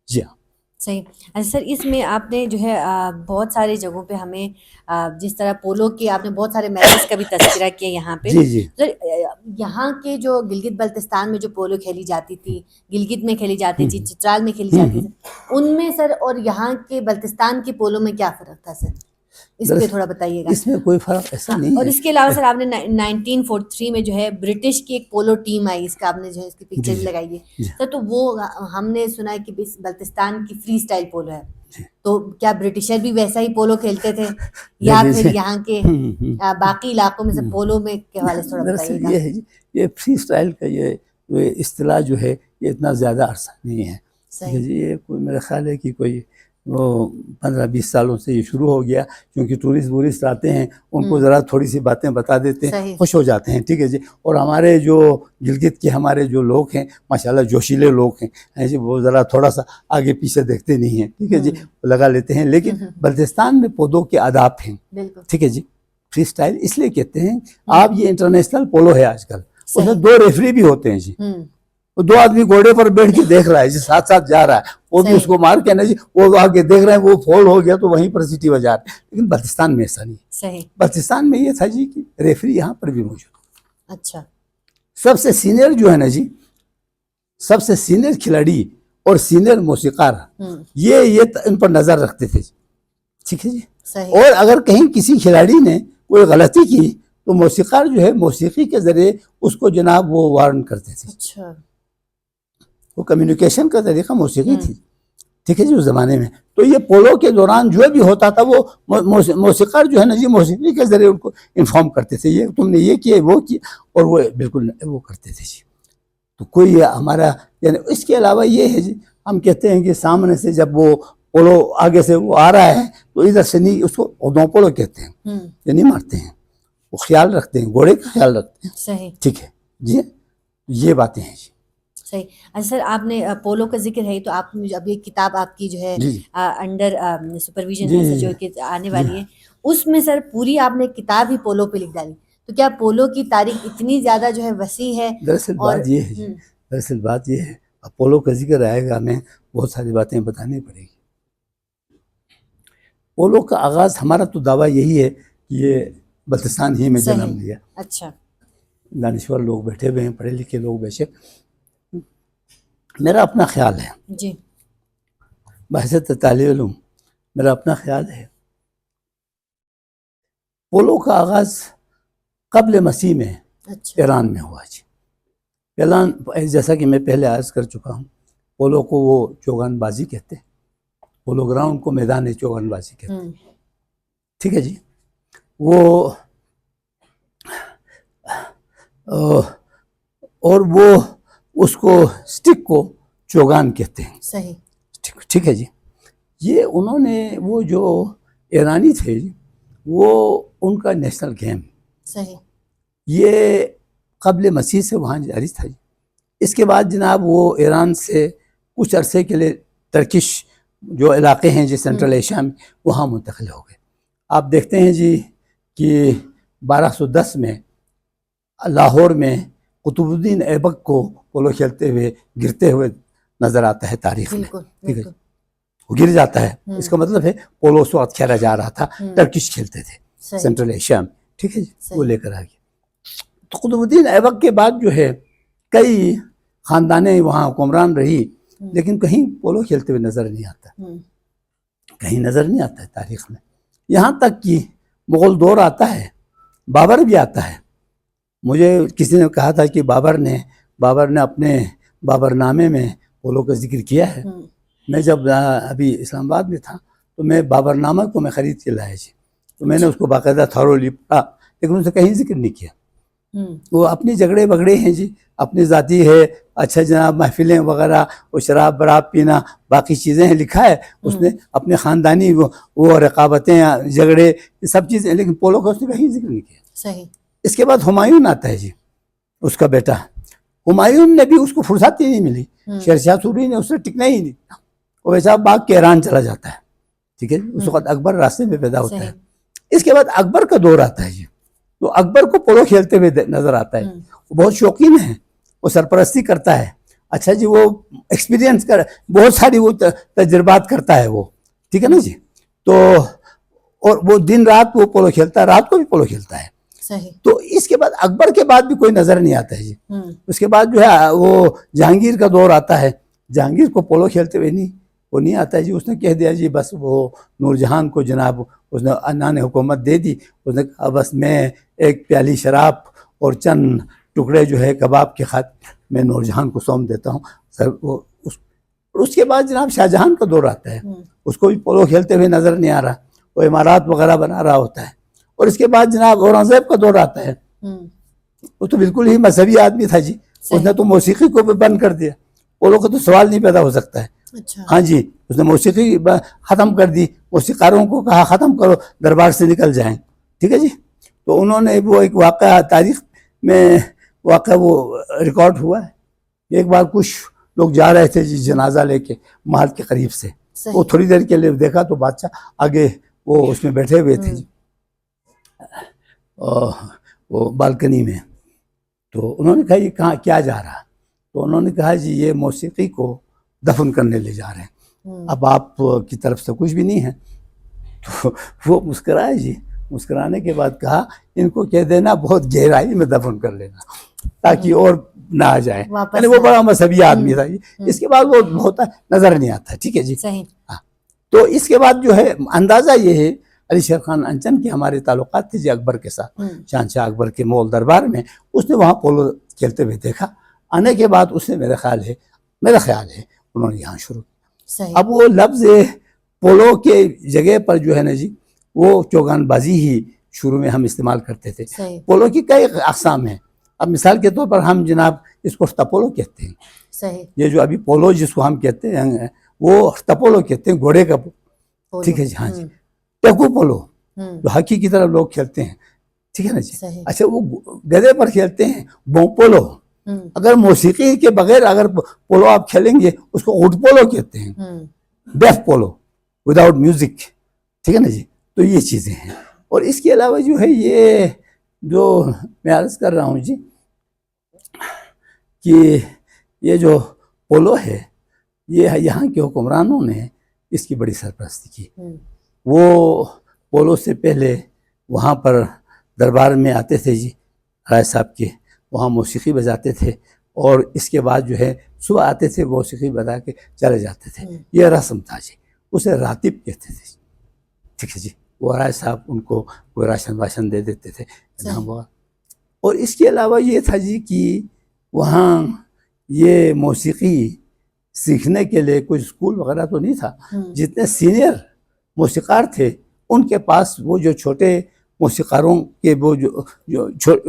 جی ہاں. صحیح. اچھا سر، اس میں آپ نے جو ہے بہت ساری جگہوں پہ ہمیں جس طرح پولو کے آپ نے بہت سارے میچز کا بھی تذکرہ کیا یہاں پہ. جی جی. سر یہاں کے جو گلگت بلتستان میں جو پولو کھیلی جاتی تھی، گلگت میں کھیلی جاتی تھی، چترال میں کھیلی جاتی تھی، ان میں سر اور یہاں کے بلتستان کے پولو میں کیا فرق تھا سر؟ اس پہ تھوڑا بتائیے گا. اس میں کوئی فرق ایسا نہیں ہے. اور اس کے علاوہ سر آپ نے 1943 میں جو ہے برٹش کی ایک پولو ٹیم آئی، اس کا آپ نے جو ہے اس کی پکچر بھی لگائی ہے سر. تو وہ ہم نے سنا ہے کہ بلتستان کی فری اسٹائل پولو ہے، تو کیا برٹشر بھی ویسا ہی پولو کھیلتے تھے یا پھر یہاں کے باقی علاقوں میں سے پولو میں کے حوالے سے تھوڑا بتائیے گا. یہ فری اسٹائل کا یہ اصطلاح جو ہے یہ اتنا زیادہ عرصہ نہیں ہے. یہ کوئی میرا خیال ہے کہ کوئی وہ 15-20 سالوں سے یہ شروع ہو گیا، کیونکہ ٹورسٹ آتے ہیں ان کو ذرا تھوڑی سی باتیں بتا دیتے ہیں، خوش ہو جاتے ہیں. ٹھیک ہے جی. اور ہمارے جو گلگت کے ہمارے جو لوگ ہیں ماشاءاللہ جوشیلے لوگ ہیں جی، وہ ذرا تھوڑا سا آگے پیچھے دیکھتے نہیں ہیں. ٹھیک ہے جی، لگا لیتے ہیں. لیکن بلتستان میں پودوں کے آداب ہیں. ٹھیک ہے جی. فری اسٹائل اس لیے کہتے ہیں. آپ یہ انٹرنیشنل پولو ہے آج کل، اس میں 2 ریفری بھی ہوتے ہیں جی. 2 آدمی گھوڑے پر بیٹھ کے دیکھ رہا ہے جی، ساتھ ساتھ جا رہا ہے، وہ بھی اس کو مار کے نا جی، وہ آگے دیکھ رہے ہیں، وہ فول ہو گیا تو وہیں پر سیٹی بجا رہے ہیں. لیکن بلتستان میں ایسا نہیں. صحیح. بلتستان میں یہ تھا جی کہ ریفری یہاں پر بھی موجود. اچھا. سب سے سینئر جو ہے نا جی، سب سے سینئر کھلاڑی اور سینئر موسیقار یہ ان پر نظر رکھتے تھے. ٹھیک ہے جی. اور اگر کہیں کسی کھلاڑی نے کوئی غلطی کی تو موسیقار جو ہے موسیقی کے ذریعے اس کو جناب وہ وارن کرتے تھے. اچھا. وہ کمیونیکیشن کا طریقہ موسیقی تھی. ٹھیک ہے جی. اس زمانے میں تو یہ پولو کے دوران جو بھی ہوتا تھا وہ موسیقار جو ہے نا جی موسیقی کے ذریعے ان کو انفارم کرتے تھے، یہ تم نے یہ کیا وہ کیا، اور وہ بالکل وہ کرتے تھے جی. تو کوئی ہمارا یعنی اس کے علاوہ یہ ہے جی، ہم کہتے ہیں کہ سامنے سے جب وہ پولو آگے سے وہ آ رہا ہے تو ادھر سے نہیں، اس کو ادوں پولو کہتے ہیں، یہ نہیں مارتے ہیں، وہ خیال رکھتے ہیں، گھوڑے کا خیال رکھتے ہیں. صحیح. ٹھیک ہے جی. یہ باتیں ہیں جی. صحیح. اچھا سر، آپ نے پولو کا ذکر ہے تو آپ اب یہ کتاب آپ کی جو ہے انڈر سپرویژن ہے جو کہ آنے والی ہے، اس میں سر پوری آپ نے کتاب ہی پولو پہ لکھ ڈالی. تو کیا پولو کی تاریخ اتنی زیادہ جو ہے وسیع ہے؟ دراصل بات یہ ہے پولو کا ذکر آئے گا، ہمیں بہت ساری باتیں بتانی پڑے گی. پولو کا آغاز ہمارا تو دعویٰ یہی ہے کہ یہ بلتستان ہی میں جنم لیا. اچھا. دانشور لوگ بیٹھے ہوئے ہیں، پڑھے لکھے لوگ بیشک. میرا اپنا خیال ہے جی، بحثیت طالب علم، میرا اپنا خیال ہے پولو کا آغاز قبل مسیح میں ایران میں ہوا جی. اعلان جیسا کہ میں پہلے عرض کر چکا ہوں، پولو کو وہ چوگان بازی کہتے ہیں، پولو گراؤنڈ کو میدان چوگان بازی کہتے ہیں، ٹھیک ہے جی. وہ اور وہ اس کو سٹک کو چوگان کہتے ہیں. صحیح. ٹھیک ہے جی. یہ انہوں نے وہ جو ایرانی تھے وہ ان کا نیشنل گیم. صحیح. یہ قبل مسیح سے وہاں جاری تھا جی. اس کے بعد جناب وہ ایران سے کچھ عرصے کے لیے ترکش جو علاقے ہیں جی سینٹرل ایشیا میں وہاں منتقل ہو گئے. آپ دیکھتے ہیں جی کہ 1210 میں لاہور میں قطب الدین ایبک کو پولو کھیلتے ہوئے گرتے ہوئے نظر آتا ہے تاریخ میں. ٹھیک ہے، وہ گر جاتا ہے. اس کا مطلب ہے پولو اس وقت کھیلا جا رہا تھا، ترکش کھیلتے تھے سینٹرل ایشیا میں. ٹھیک ہے جی، وہ لے کر آ گئے. تو قطب الدین ایبک کے بعد جو ہے کئی خاندانیں وہاں حکمران رہی، لیکن کہیں پولو کھیلتے ہوئے نظر نہیں آتا، کہیں نظر نہیں آتا ہے تاریخ میں. یہاں تک کہ مغل دور آتا ہے، بابر بھی آتا ہے. مجھے کسی نے کہا تھا کہ بابر نے اپنے بابر نامے میں پولو کا ذکر کیا ہے. میں جب ابھی اسلام آباد میں تھا تو میں بابر نامہ کو میں خرید کے لایا جی. تو میں نے اس کو باقاعدہ تھرولی پڑھا، لیکن ان سے کہیں ذکر نہیں کیا. وہ اپنی جھگڑے بگڑے ہیں جی، اپنی ذاتی ہے. اچھا جناب محفلیں وغیرہ، وہ شراب براب پینا، باقی چیزیں ہیں لکھا ہے اس نے، اپنے خاندانی وہ رقابتیں جھگڑے یہ سب چیزیں، لیکن پولو کا اس نے کہیں ذکر نہیں کیا. صحیح. اس کے بعد ہمایوں آتا ہے جی، اس کا بیٹا. ہمایوں نے بھی اس کو فرصت ہی نہیں ملی، شیرشاہ سوری نے اس سے ٹکنا ہی نہیں. وہ ویسا باغ کے ایران چلا جاتا ہے. ٹھیک ہے، اس وقت اکبر راستے میں پیدا ہوتا ہے. اس کے بعد اکبر کا دور آتا ہے جی، تو اکبر کو پولو کھیلتے ہوئے نظر آتا ہے. وہ بہت شوقین ہے، وہ سرپرستی کرتا ہے. اچھا جی، وہ ایکسپیرینس بہت ساری وہ تجربات کرتا ہے وہ. ٹھیک ہے نا جی. تو اور وہ دن رات وہ پولو کھیلتا ہے، رات کو بھی پولو کھیلتا ہے. صحیح. تو اس کے بعد اکبر کے بعد بھی کوئی نظر نہیں آتا ہے جی. اس کے بعد جو ہے وہ جہانگیر کا دور آتا ہے. جہانگیر کو پولو کھیلتے ہوئے نہیں آتا ہے جی. اس نے کہہ دیا جی بس وہ نور جہان کو جناب اس نے انان حکومت دے دی. اس نے کہا بس میں ایک پیالی شراب اور چند ٹکڑے جو ہے کباب کے خاطر میں نور جہان کو سونپ دیتا ہوں. اس کے بعد جناب شاہ جہان کا دور آتا ہے. اس کو بھی پولو کھیلتے ہوئے نظر نہیں آ رہا، وہ عمارات وغیرہ بنا رہا ہوتا ہے. اور اس کے بعد جناب اورنگزیب کا دور آتا ہے. وہ تو بالکل ہی مذہبی آدمی تھا جی. اس نے تو موسیقی کو بھی بند کر دیا. پولو کا تو سوال نہیں پیدا ہو سکتا ہے. ہاں جی، اس نے موسیقی ختم کر دی. موسیقاروں کو کہا ختم کرو، دربار سے نکل جائیں. ٹھیک ہے جی. تو انہوں نے وہ ایک واقعہ تاریخ میں وہ ریکارڈ ہوا ہے. ایک بار کچھ لوگ جا رہے تھے جی جنازہ لے کے محل کے قریب سے. وہ تھوڑی دیر کے لیے دیکھا تو بادشاہ آگے وہ اس میں بیٹھے ہوئے تھے جی، وہ بالکنی میں. تو انہوں نے کہا یہ کہاں کیا جا رہا؟ تو انہوں نے کہا جی یہ موسیقی کو دفن کرنے لے جا رہے ہیں، اب آپ کی طرف سے کچھ بھی نہیں ہے. تو وہ مسکرائے جی. مسکرانے کے بعد کہا ان کو کہہ دینا بہت گہرائی میں دفن کر لینا تاکہ اور نہ آ جائے. یعنی وہ بڑا مذہبی آدمی تھا جی. اس کے بعد وہ ہوتا نظر نہیں آتا. ٹھیک ہے جی. تو اس کے بعد جو ہے اندازہ یہ ہے علی شیر خان انچن کے ہمارے تعلقات تھے جی اکبر کے ساتھ. شہنشاہ اکبر کے مغل دربار میں اس نے وہاں پولو کھیلتے ہوئے دیکھا. آنے کے بعد اس نے میرا خیال ہے انہوں نے یہاں شروع کیا. اب وہ لفظ پولو کے جگہ پر جو ہے نا جی وہ چوگان بازی ہی شروع میں ہم استعمال کرتے تھے. پولو کی کئی اقسام ہیں. اب مثال کے طور پر ہم جناب اس کو تپولو کہتے ہیں. صحیح. یہ جو ابھی پولو جس کو ہم کہتے ہیں وہ تپولو کہتے ہیں، گھوڑے کا. ٹھیک ہے جی. ہاں جی. ٹیکو پولو جو ہاکی کی طرح لوگ کھیلتے ہیں. ٹھیک ہے نا جی. اچھا وہ گدے پر کھیلتے ہیں بو پولو. اگر موسیقی کے بغیر اگر پولو آپ کھیلیں گے اس کو اٹ پولو کہتے ہیں، ڈیف پولو وداؤٹ میوزک. ٹھیک ہے نا جی. تو یہ چیزیں ہیں. اور اس کے علاوہ جو ہے یہ جو میں عرض کر رہا ہوں جی کہ یہ جو پولو ہے یہ یہاں کے حکمرانوں نے اس کی بڑی سرپرستی کی. وہ پولو سے پہلے وہاں پر دربار میں آتے تھے جی رائے صاحب کے، وہاں موسیقی بجاتے تھے اور اس کے بعد جو ہے صبح آتے تھے موسیقی بجا کے چلے جاتے تھے. یہ رسم تھا جی. اسے راتب کہتے تھے. ٹھیک ہے جی. وہ رائے صاحب ان کو کوئی راشن واشن دے دیتے تھے. اور اس کے علاوہ یہ تھا جی کہ وہاں یہ موسیقی سیکھنے کے لیے کوئی اسکول وغیرہ تو نہیں تھا. جتنے سینئر موسیقار تھے ان کے پاس وہ جو چھوٹے موسیقاروں کے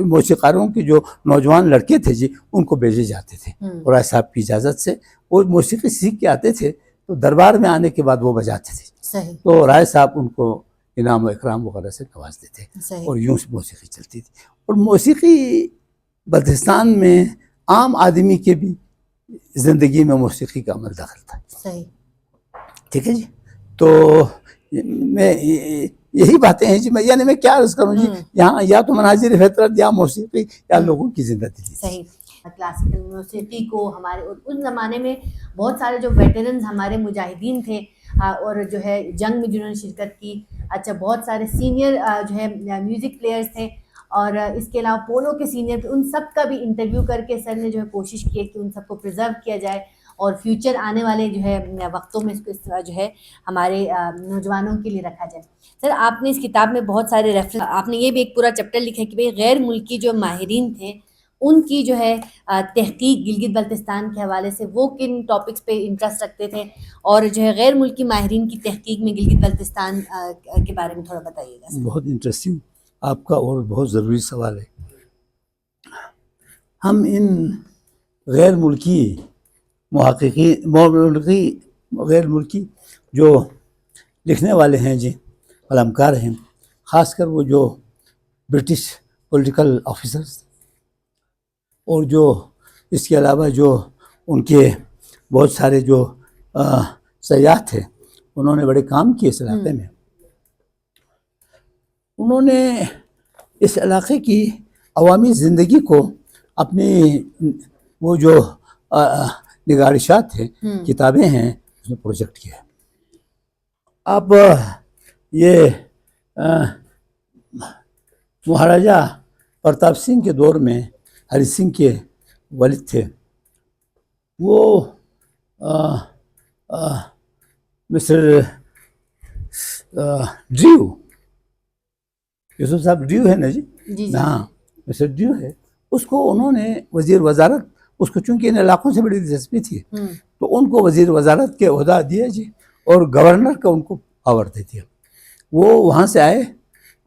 موسیقاروں کے جو نوجوان لڑکے تھے جی ان کو بھیجے جاتے تھے. اور رائے صاحب کی اجازت سے وہ موسیقی سیکھ کے آتے تھے تو دربار میں آنے کے بعد وہ بجاتے تھے. تو رائے صاحب ان کو انعام و اکرام وغیرہ سے نوازتے تھے اور یوں سے موسیقی چلتی تھی. اور موسیقی بلتستان میں عام آدمی کے بھی زندگی میں موسیقی کا عمل داخل تھا. ٹھیک ہے جی. تو میں یہی باتیں ہیں جی. یعنی میں کیا عرض کروں جی, یہاں یا تو مناظر فطرت یا موسیقی یا لوگوں کی زندگی. صحیح. کلاسیکل موسیقی کو ہمارے اس زمانے میں بہت سارے جو ویٹرنز ہمارے مجاہدین تھے اور جو ہے جنگ میں جنہوں نے شرکت کی, اچھا بہت سارے سینئر جو ہے میوزک پلیئرز تھے اور اس کے علاوہ پولو کے سینئر تھے, ان سب کا بھی انٹرویو کر کے سر نے جو ہے کوشش کی کہ ان سب کو پرزرو کیا جائے اور فیوچر آنے والے جو ہے وقتوں میں اس کو جو ہے ہمارے نوجوانوں کے لیے رکھا جائے. سر آپ نے اس کتاب میں بہت سارے ریفرنس, آپ نے یہ بھی ایک پورا چیپٹر لکھا ہے کہ بھئی غیر ملکی جو ماہرین تھے ان کی جو ہے تحقیق گلگت بلتستان کے حوالے سے وہ کن ٹاپکس پہ انٹرسٹ رکھتے تھے, اور جو ہے غیر ملکی ماہرین کی تحقیق میں گلگت بلتستان کے بارے میں تھوڑا بتائیے گا. بہت انٹرسٹنگ آپ کا اور بہت ضروری سوال ہے. ہم ان غیر ملکی محققین غیر ملکی جو لکھنے والے ہیں جی, قلمکار ہیں, خاص کر وہ جو برٹش پولیٹیکل آفیسرز اور جو اس کے علاوہ جو ان کے بہت سارے جو سیاح تھے, انہوں نے بڑے کام کیے اس علاقے میں. انہوں نے اس علاقے کی عوامی زندگی کو اپنی وہ جو نگارشات ہیں, کتابیں ہیں, اس میں پروجیکٹ کیا. اب یہ مہاراجہ پرتاپ سنگھ کے دور میں ہری سنگھ کے والد تھے, وہ مسٹر ڈریو, یوسف صاحب ڈریو ہے نا جی, ہاں مسٹر ڈریو ہے, اس کو انہوں نے وزیر وزارت, اس کو چونکہ ان علاقوں سے بڑی دلچسپی تھی تو ان کو وزیر وزارت کے عہدہ دیا جی, اور گورنر کا ان کو پاور دے دیا. وہ وہاں سے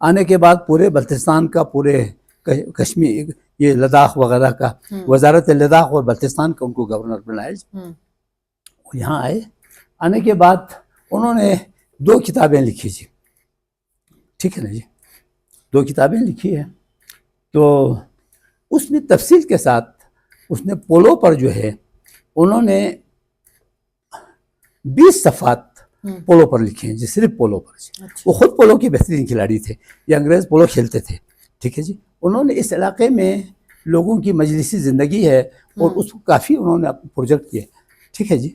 آنے کے بعد پورے بلتستان کا, پورے کشمیر, یہ لداخ وغیرہ کا وزارت لداخ اور بلتستان کا ان کو گورنر بنایا جی. وہ یہاں آنے کے بعد انہوں نے 2 کتابیں لکھی جی. ٹھیک ہے نا جی, 2 کتابیں لکھی ہیں. تو اس میں تفصیل کے ساتھ اس نے پولو پر جو ہے انہوں نے 20 صفحات پولو پر لکھے ہیں جی, صرف پولو پر جی. وہ خود پولو کے بہترین کھلاڑی تھے, یہ انگریز پولو کھیلتے تھے. ٹھیک ہے جی. انہوں نے اس علاقے میں لوگوں کی مجلسی زندگی ہے اور اس کو کافی انہوں نے پروجیکٹ کیے. ٹھیک ہے جی.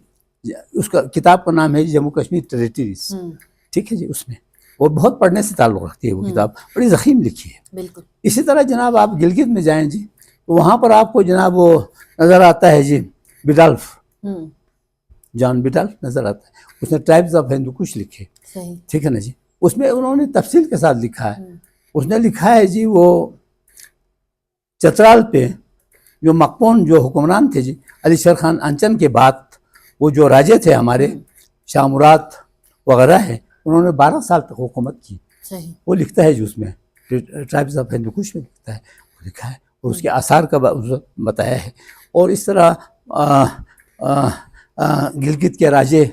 اس کا کتاب کا نام ہے جموں کشمیر ٹیریٹریز. ٹھیک ہے جی. اس میں اور بہت پڑھنے سے تعلق رکھتی ہے وہ کتاب, بڑی ضخیم لکھی ہے. بالکل. اسی طرح جناب آپ گلگت میں جائیں جی, تو وہاں پر آپ کو جناب وہ نظر آتا ہے جی, بیڈالف, جان بیڈالف نظر آتا ہے. اس نے ٹرائبز آف ہندو کش لکھے. ٹھیک ہے نا جی. اس میں انہوں نے تفصیل کے ساتھ لکھا ہے. اس نے لکھا ہے جی وہ چترال پہ جو مقپون جو حکمران تھے جی, علی شیر خان انچن کے بعد وہ جو راجے تھے ہمارے شاہ مراد وغیرہ ہیں, انہوں نے 12 سال تک حکومت کی. وہ لکھتا ہے جو اس میں ٹرائبز آف ہندو کش میں لکھتا ہے, وہ لکھا ہے اور اس کے آثار کا بتایا ہے. اور اس طرح گلگت کے راجے,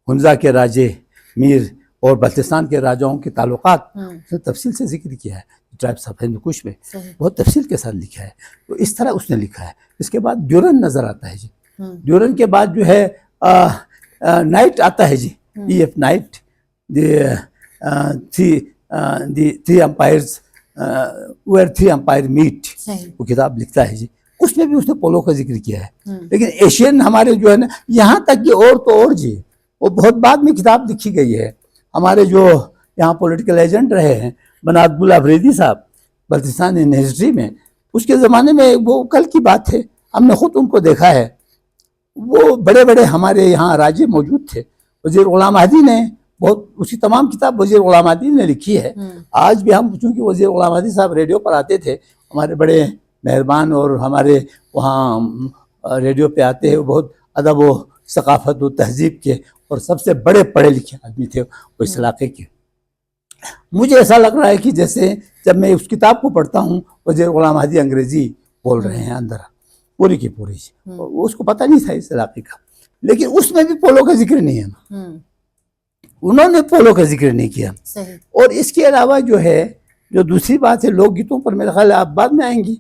ہنزا کے راجے, میر اور بلتستان کے راجاؤں کے تعلقات اس نے تفصیل سے ذکر کیا ہے. ٹرائبز آف ہندو کش میں بہت تفصیل کے ساتھ لکھا ہے. تو اس طرح اس نے لکھا ہے. اس کے بعد ڈیورن نظر آتا ہے جی. ڈیورن کے بعد جو ہے نائٹ آتا ہے جی, E F night, three umpires where 3 umpire met, وہ کتاب لکھتا ہے جی. اس میں بھی اس نے پولو کا ذکر کیا ہے. لیکن ایشین ہمارے جو ہے نا, یہاں تک کہ اور تو اور جی, وہ بہت بعد میں کتاب لکھی گئی ہے. ہمارے جو یہاں پولیٹیکل ایجنٹ رہے ہیں بنا عبداللہ افریدی صاحب بلتستان ان ہسٹری میں, اس کے زمانے میں وہ کل کی بات ہے, ہم نے خود ان کو دیکھا ہے. وہ بڑے بڑے ہمارے یہاں راجے موجود تھے. وزیر غلام احمدی نے بہت اسی تمام کتاب وزیر غلام احمدی نے لکھی ہے. آج بھی ہم چونکہ وزیر غلام احمدی صاحب ریڈیو پر آتے تھے, ہمارے بڑے مہربان، اور ہمارے وہاں ریڈیو پہ آتے ہیں، وہ بہت ادب و ثقافت و تہذیب کے اور سب سے بڑے پڑھے لکھے آدمی تھے وہ اس علاقے کے۔ مجھے ایسا لگ رہا ہے کہ جیسے جب میں اس کتاب کو پڑھتا ہوں، وزیر غلام حادی انگریزی بول رہے ہیں اندر پوری کی پوری، اس کو پتہ نہیں تھا اس علاقے کا، لیکن اس میں بھی پولو کا ذکر نہیں ہے، انہوں نے پولو کا ذکر نہیں کیا۔ اور اس کے علاوہ جو ہے، جو دوسری بات ہے لوک گیتوں پر، میرا خیال ہے آپ بعد میں آئیں گی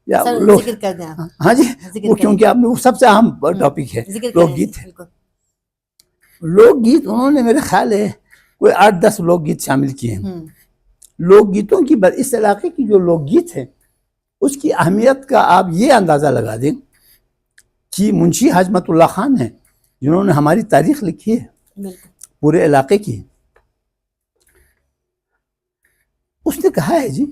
یا ذکر کر دیں آپ۔ ہاں جی، وہ کیونکہ آپ نے وہ سب سے اہم ٹاپک ہے لوک گیت ہے۔ لوک گیت انہوں نے میرے خیال ہے کوئی 8-10 لوک گیت شامل کیے ہیں۔ لوک گیتوں کی اس علاقے کی جو لوک گیت ہے اس کی اہمیت کا آپ یہ اندازہ لگا دیں کہ منشی حاجمت اللہ خان ہیں جنہوں نے ہماری تاریخ لکھی ہے پورے علاقے کی۔ اس نے کہا ہے جی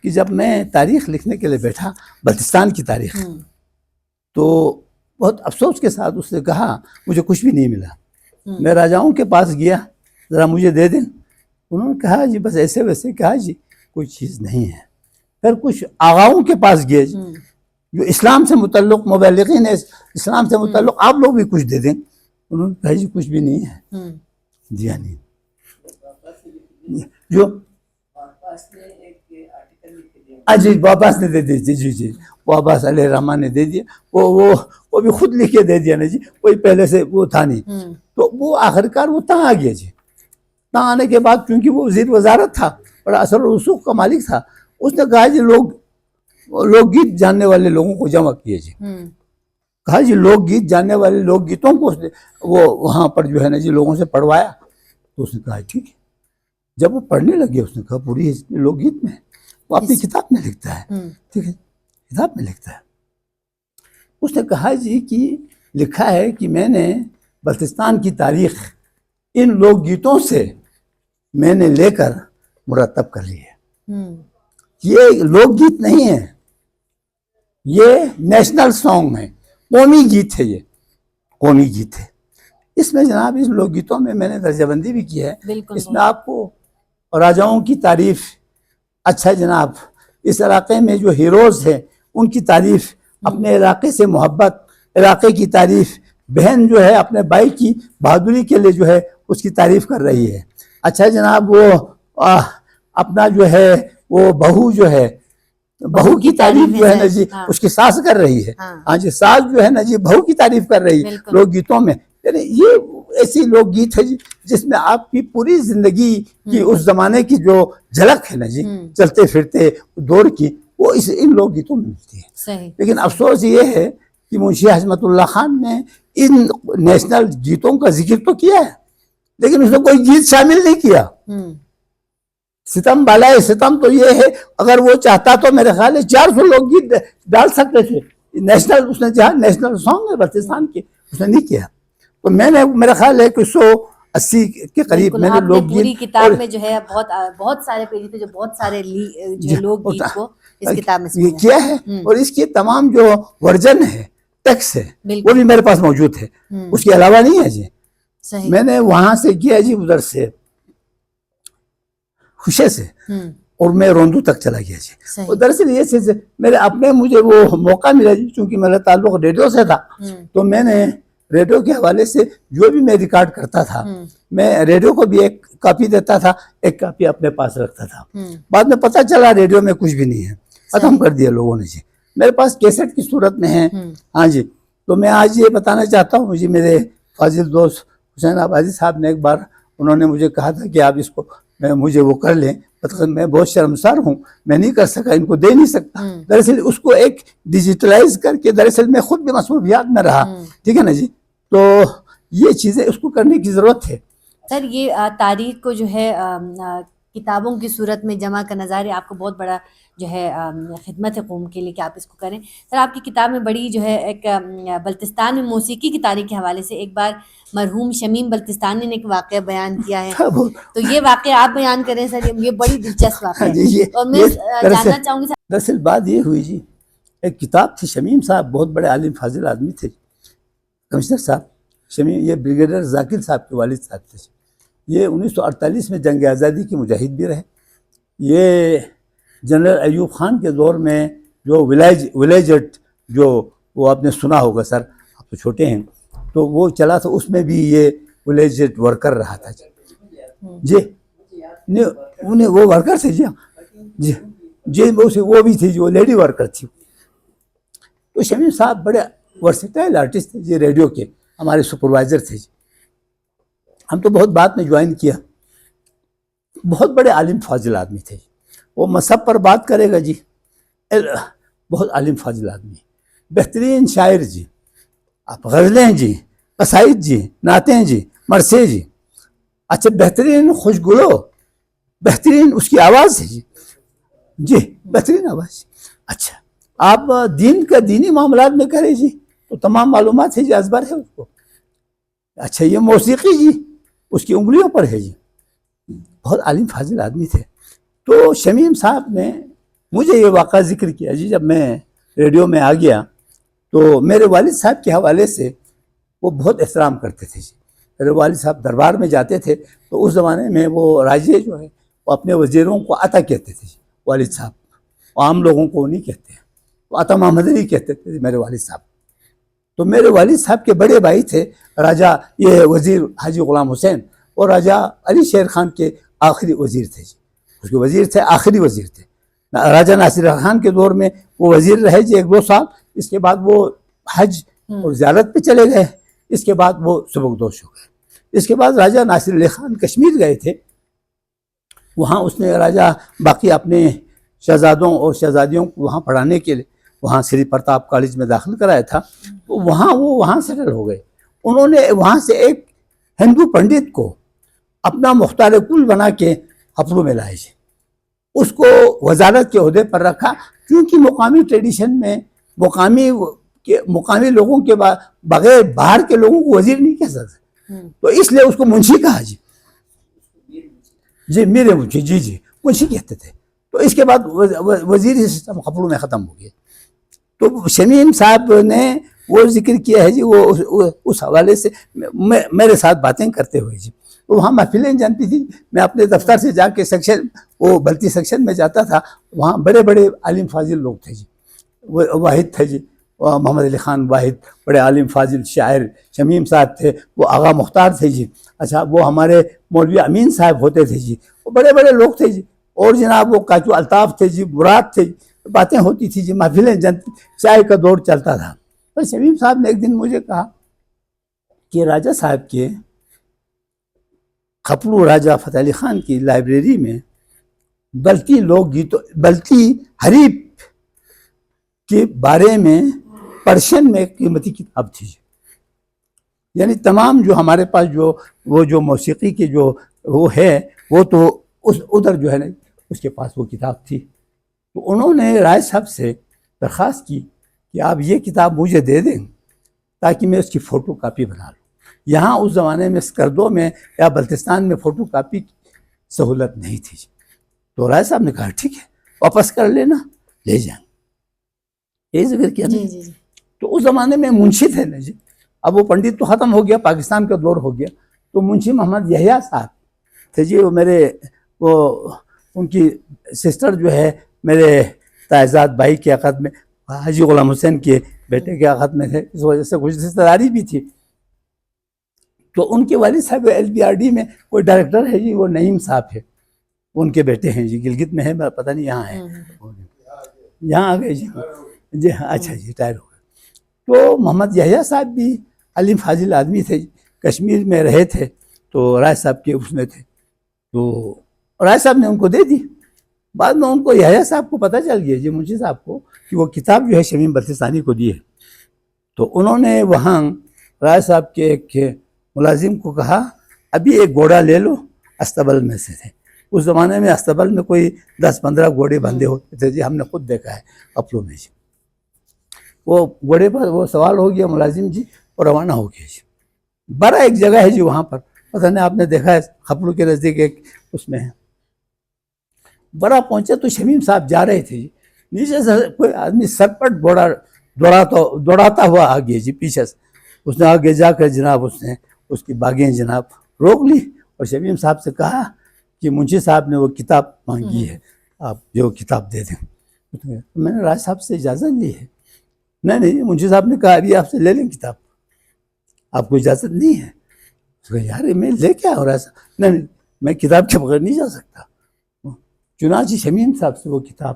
کہ جب میں تاریخ لکھنے کے لیے بیٹھا، بلتستان کی تاریخ، تو بہت افسوس کے ساتھ اس نے کہا مجھے کچھ بھی نہیں ملا۔ میں راجاؤں کے پاس گیا، ذرا مجھے دے دیں، انہوں نے کہا جی بس ایسے ویسے، کہا جی کوئی چیز نہیں ہے۔ پھر کچھ آغاؤں کے پاس گئے جو اسلام سے متعلق مبلغین ہے، اسلام سے متعلق، آپ لوگ بھی کچھ دے دیں، انہوں نے کہا جی کچھ بھی نہیں ہے، دیا نہیں۔ جو جی عباس نے دے دی، جی وہ عباس علیہ الرحمٰن نے دے دیا، وہ بھی خود لکھ کے دے دیا نا جی، کوئی پہلے سے وہ تھا نہیں۔ تو وہ آخرکار وہ تاں آ گیا جی، تاں آنے کے بعد چونکہ وہ وزیر وزارت تھا، بڑا اثر و رسوخ کا مالک تھا، اس نے کہا جی لوک گیت جاننے والے لوگوں کو جمع کیے جی، کہا جی لوک گیت جاننے والے لوک گیتوں کو وہ وہاں پر جو ہے نا جی لوگوں سے پڑھوایا۔ تو اس نے کہا ٹھیک ہے۔ جب وہ پڑھنے لگے اس نے کہا پوری لوک گیت میں، وہ اپنی کتاب میں لکھتا ہے، ٹھیک ہے، کتاب میں لکھتا ہے۔ اس نے کہا جی کہ لکھا ہے کہ میں نے بلتستان کی تاریخ ان لوک گیتوں سے میں نے لے کر مرتب کر لی ہے۔ یہ لوک گیت نہیں ہے، یہ نیشنل سانگ ہے، قومی گیت ہے، یہ قومی گیت ہے۔ اس میں جناب اس لوک گیتوں میں نے درجہ بندی بھی کی ہے، اس میں آپ کو راجاؤں کی تعریف، اچھا جناب اس علاقے میں جو ہیروز ہیں ان کی تعریف، اپنے علاقے سے محبت، علاقے کی تعریف، بہن جو ہے اپنے بھائی کی بہادری کے لیے جو ہے اس کی تعریف کر رہی ہے۔ اچھا جناب وہ اپنا جو ہے وہ بہو جو ہے، بہو کی تعریف جو ہے نا جی اس کی ساس کر رہی ہے، ہاں جی ساس جو ہے نا جی بہو کی تعریف کر رہی ہے لوک گیتوں میں۔ یعنی یہ ایسی لوک گیت ہے جی جس میں آپ کی پوری زندگی کی اس زمانے کی جو جھلک ہے نا جی چلتے پھرتے دور کی، وہ ان لوک گیتوں میں ملتی ہے۔ لیکن افسوس یہ ہے کہ منشی حاجمت اللہ خان نے ان نیشنل گیتوں کا ذکر تو کیا ہے لیکن اس نے کوئی گیت شامل نہیں کیا۔ ستم بالائے ستم تو یہ ہے، اگر وہ چاہتا تو میرے خیال ہے 400 لوک گیت ڈال سکتے تھے نیشنل، اس نے جہاں نیشنل سانگ ہے بلتستان کے، اس نے نہیں کیا۔ تو میں نے میرا خیال ہے کہ 180 کے قریب میں نے لوک گیت، پوری کتاب میں جو ہے بہت سارے پیج تھے جو بہت سارے لوک گیت کو اس کتاب میں کیا ہے، اور اس کے تمام جو ورژن ہے ٹیکسٹ ہے وہ بھی میرے پاس موجود ہے، اس کے علاوہ نہیں ہے جی۔ میں نے وہاں سے کیا جی ادھر سے خوشے سے، اور میں روندو تک چلا گیا جی۔ اور دراصل یہ چیز میرے اپنے مجھے وہ موقع ملا جی، چونکہ میرا تعلق ریڈیو سے تھا تو میں نے ریڈیو کے حوالے سے جو بھی میں ریکارڈ کرتا تھا میں ریڈیو کو بھی ایک کاپی دیتا تھا، ایک کاپی اپنے پاس رکھتا تھا۔ بعد میں پتہ چلا ریڈیو میں کچھ بھی نہیں ہے، ختم کر دیا لوگوں نے جی، میرے پاس کیسٹ کی صورت میں ہے۔ ہاں جی، تو میں آج یہ بتانا چاہتا ہوں، مجھے میرے فاضل دوست حسین آبادی صاحب نے ایک بار انہوں نے مجھے کہا تھا کہ آپ اس کو مجھے وہ کر لیں، میں بہت شرمسار ہوں، میں نہیں کر سکا، ان کو دے نہیں سکتا۔ دراصل اس کو ایک ڈیجیٹلائز کر کے، دراصل میں خود بھی مصروفیات میں رہا، ٹھیک ہے نا جی، تو یہ چیزیں اس کو کرنے کی ضرورت ہے۔ سر یہ تاریخ کو جو ہے کتابوں کی صورت میں جمع کرنا ظاہر ہے آپ کو بہت بڑا جو ہے خدمت ہے قوم کے لیے کہ آپ اس کو کریں۔ سر آپ کی کتاب میں بڑی جو ہے ایک بلتستان میں موسیقی کی تاریخ کے حوالے سے ایک بار مرحوم شمیم بلتستانی نے ایک واقعہ بیان کیا ہے، تو یہ واقعہ آپ بیان کریں سر، یہ بڑی دلچسپ واقعہ ہے اور میں جاننا چاہوں گی۔ دراصل بات یہ ہوئی جی، ایک کتاب تھی، شمیم صاحب بہت بڑے عالم فاضل آدمی تھے، کمشنر صاحب شمیم، یہ بریگیڈیئر ذاکر صاحب کے والد صاحب تھے۔ یہ 1948 میں جنگ آزادی کے مجاہد بھی رہے، یہ جنرل ایوب خان کے دور میں جو ولیجٹ جو وہ آپ نے سنا ہوگا سر، آپ تو چھوٹے ہیں، تو وہ چلا تھا، اس میں بھی یہ ولیجٹ ورکر رہا تھا جی، انہیں وہ ورکر تھے جی، جی جی وہ بھی تھی جو لیڈی ورکر تھی. تو شمیم صاحب بڑے ورسٹائل آرٹسٹ تھے جی، ریڈیو کے ہمارے سپروائزر تھے جی. ہم تو بہت بعد میں جوائن کیا. بہت بڑے عالم فاضل آدمی تھے، وہ مذہب پر بات کرے گا جی، بہت عالم فاضل آدمی، بہترین شاعر جی، آپ غزلیں جی، قصائد جی، نعتیں جی، مرثے جی، اچھا بہترین خوشگلو، بہترین اس کی آواز ہے جی، جی بہترین آواز. اچھا آپ دینی معاملات میں کریں جی تو تمام معلومات ہے جی، ازبر ہے اس کو. اچھا یہ موسیقی جی اس کی انگلیوں پر ہے جی. بہت عالم فاضل آدمی تھے. تو شمیم صاحب نے مجھے یہ واقعہ ذکر کیا جی، جب میں ریڈیو میں آ گیا تو میرے والد صاحب کے حوالے سے وہ بہت احترام کرتے تھے جی. میرے والد صاحب دربار میں جاتے تھے تو اس زمانے میں وہ راجے جو ہے وہ اپنے وزیروں کو عطا کہتے تھے جی، والد صاحب عام لوگوں کو نہیں کہتے ہیں، وہ عطا محمد علی کہتے تھے میرے والد صاحب. تو میرے والد صاحب کے بڑے بھائی تھے راجہ یہ وزیر حاجی غلام حسین، اور راجہ علی شیر خان کے آخری وزیر تھے جی، اس کے وزیر تھے، آخری وزیر تھے. راجہ ناصر خان کے دور میں وہ وزیر رہے جی 1-2 سال، اس کے بعد وہ حج اور زیارت پہ چلے گئے، اس کے بعد وہ سبکدوش ہو گئے. اس کے بعد راجہ ناصر علی خان کشمیر گئے تھے، وہاں اس نے راجہ باقی اپنے شہزادوں اور شہزادیوں کو وہاں پڑھانے کے لیے وہاں سری پرتاپ کالج میں داخل کرایا تھا. تو وہاں سیٹل ہو گئے. انہوں نے وہاں سے ایک ہندو پنڈت کو اپنا مختار کل بنا کے ہپلو میں لائے. اس کو وزارت کے عہدے پر رکھا، کیونکہ مقامی ٹریڈیشن میں مقامی لوگوں کے بغیر باہر کے لوگوں کو وزیر نہیں کہہ سکتے، تو اس لیے اس کو منشی کہا جی. جی میرے منشی، جی جی منشی کہتے تھے. تو اس کے بعد وزیری سسٹم ہپلو میں ختم ہو گیا. تو شمیم صاحب نے وہ ذکر کیا ہے جی، وہ اس حوالے سے میرے ساتھ باتیں کرتے ہوئے جی. تو وہاں محفلیں جانتی تھی، میں اپنے دفتر سے جا کے سیکشن، وہ بلتی سیکشن میں جاتا تھا، وہاں بڑے بڑے عالم فاضل لوگ تھے جی. واحد تھے جی، محمد علی خان واحد، بڑے عالم فاضل شاعر. شمیم صاحب تھے، وہ آغا مختار تھے جی. اچھا وہ ہمارے مولوی امین صاحب ہوتے تھے جی، وہ بڑے بڑے لوگ تھے جی. اور جناب وہ کاچو الطاف تھے جی، مراد تھے جی. باتیں ہوتی تھی جی، محفلیں جنتی، چائے کا دور چلتا تھا. پر شمیم صاحب نے ایک دن مجھے کہا کہ راجہ صاحب کے کھپلو راجہ فتح علی خان کی لائبریری میں بلتی لوک گیتوں، بلتی حریف کے بارے میں پرشین میں ایک قیمتی کتاب تھی. یعنی تمام جو ہمارے پاس جو موسیقی کی جو وہ ہے، وہ تو ادھر جو ہے نا اس کے پاس وہ کتاب تھی. تو انہوں نے رائے صاحب سے درخواست کی کہ آپ یہ کتاب مجھے دے دیں تاکہ میں اس کی فوٹو کاپی بنا لوں. یہاں اس زمانے میں اسکردو میں یا بلتستان میں فوٹو کاپی کی سہولت نہیں تھی. تو رائے صاحب نے کہا ٹھیک ہے، واپس کر لینا، لے جائیں. یہی ذکر کیا نا. تو اس زمانے میں منشی تھے نا جی، اب وہ پنڈت تو ختم ہو گیا، پاکستان کا دور ہو گیا. تو منشی محمد یحییٰ صاحب تھے جی، وہ ان کی سسٹر جو ہے میرے تائزاد بھائی کے عقد میں، حاجی غلام حسین کے بیٹے کے عقد میں تھے، اس وجہ سے کچھ رشتہ داری بھی تھی. تو ان کے والد صاحب LBRD میں کوئی ڈائریکٹر ہے جی، وہ نعیم صاحب ہے، ان کے بیٹے ہیں جی، گلگت میں ہے، پتہ نہیں یہاں ہے، یہاں آ گئے جی. جی اچھا جی ریٹائر ہو گئے. تو محمد یحییٰ صاحب بھی عالم فاضل آدمی تھے، کشمیر میں رہے تھے، تو رائے صاحب کے اس میں تھے. تو رائے صاحب نے ان کو دے دی. بعد میں ان کو یحییٰ صاحب کو پتہ چل گیا جی، منشی صاحب کو، کہ وہ کتاب جو ہے شمیم بلتستانی کو دی ہے. تو انہوں نے وہاں رائے صاحب کے ایک ملازم کو کہا ابھی ایک گھوڑا لے لو، استبل میں سے تھے. اس زمانے میں استبل میں کوئی 10-15 گھوڑے بندھے ہوتے تھے جی، ہم نے خود دیکھا ہے اپلوں میں جی. وہ گھوڑے پر وہ سوال ہو گیا ملازم جی، اور روانہ ہو گیا جی. بڑا ایک جگہ ہے جی وہاں پر، پتہ نہیں آپ نے دیکھا ہے، خپلو کے نزدیک ایک اس میں ہے. بڑا پہنچے تو شمیم صاحب جا رہے تھے جی، نیچے سے کوئی آدمی سرپٹ گھوڑا دوڑاتا ہوا آ گیا جی پیچھے سے. اس نے آگے جا کر جناب اس نے اس کی باغیں جناب روک لی، اور شمیم صاحب سے کہا کہ منشی صاحب نے وہ کتاب مانگی ہے، آپ جو کتاب دے دیں. میں نے راج صاحب سے اجازت لی ہے. نہیں منشی صاحب نے کہا ابھی آپ سے لے لیں کتاب, آپ کو اجازت نہیں ہے. یار میں لے کے آ رہا تھا. نہیں میں کتاب کے بغیر نہیں جا سکتا. چنانچہ شمیم صاحب سے وہ کتاب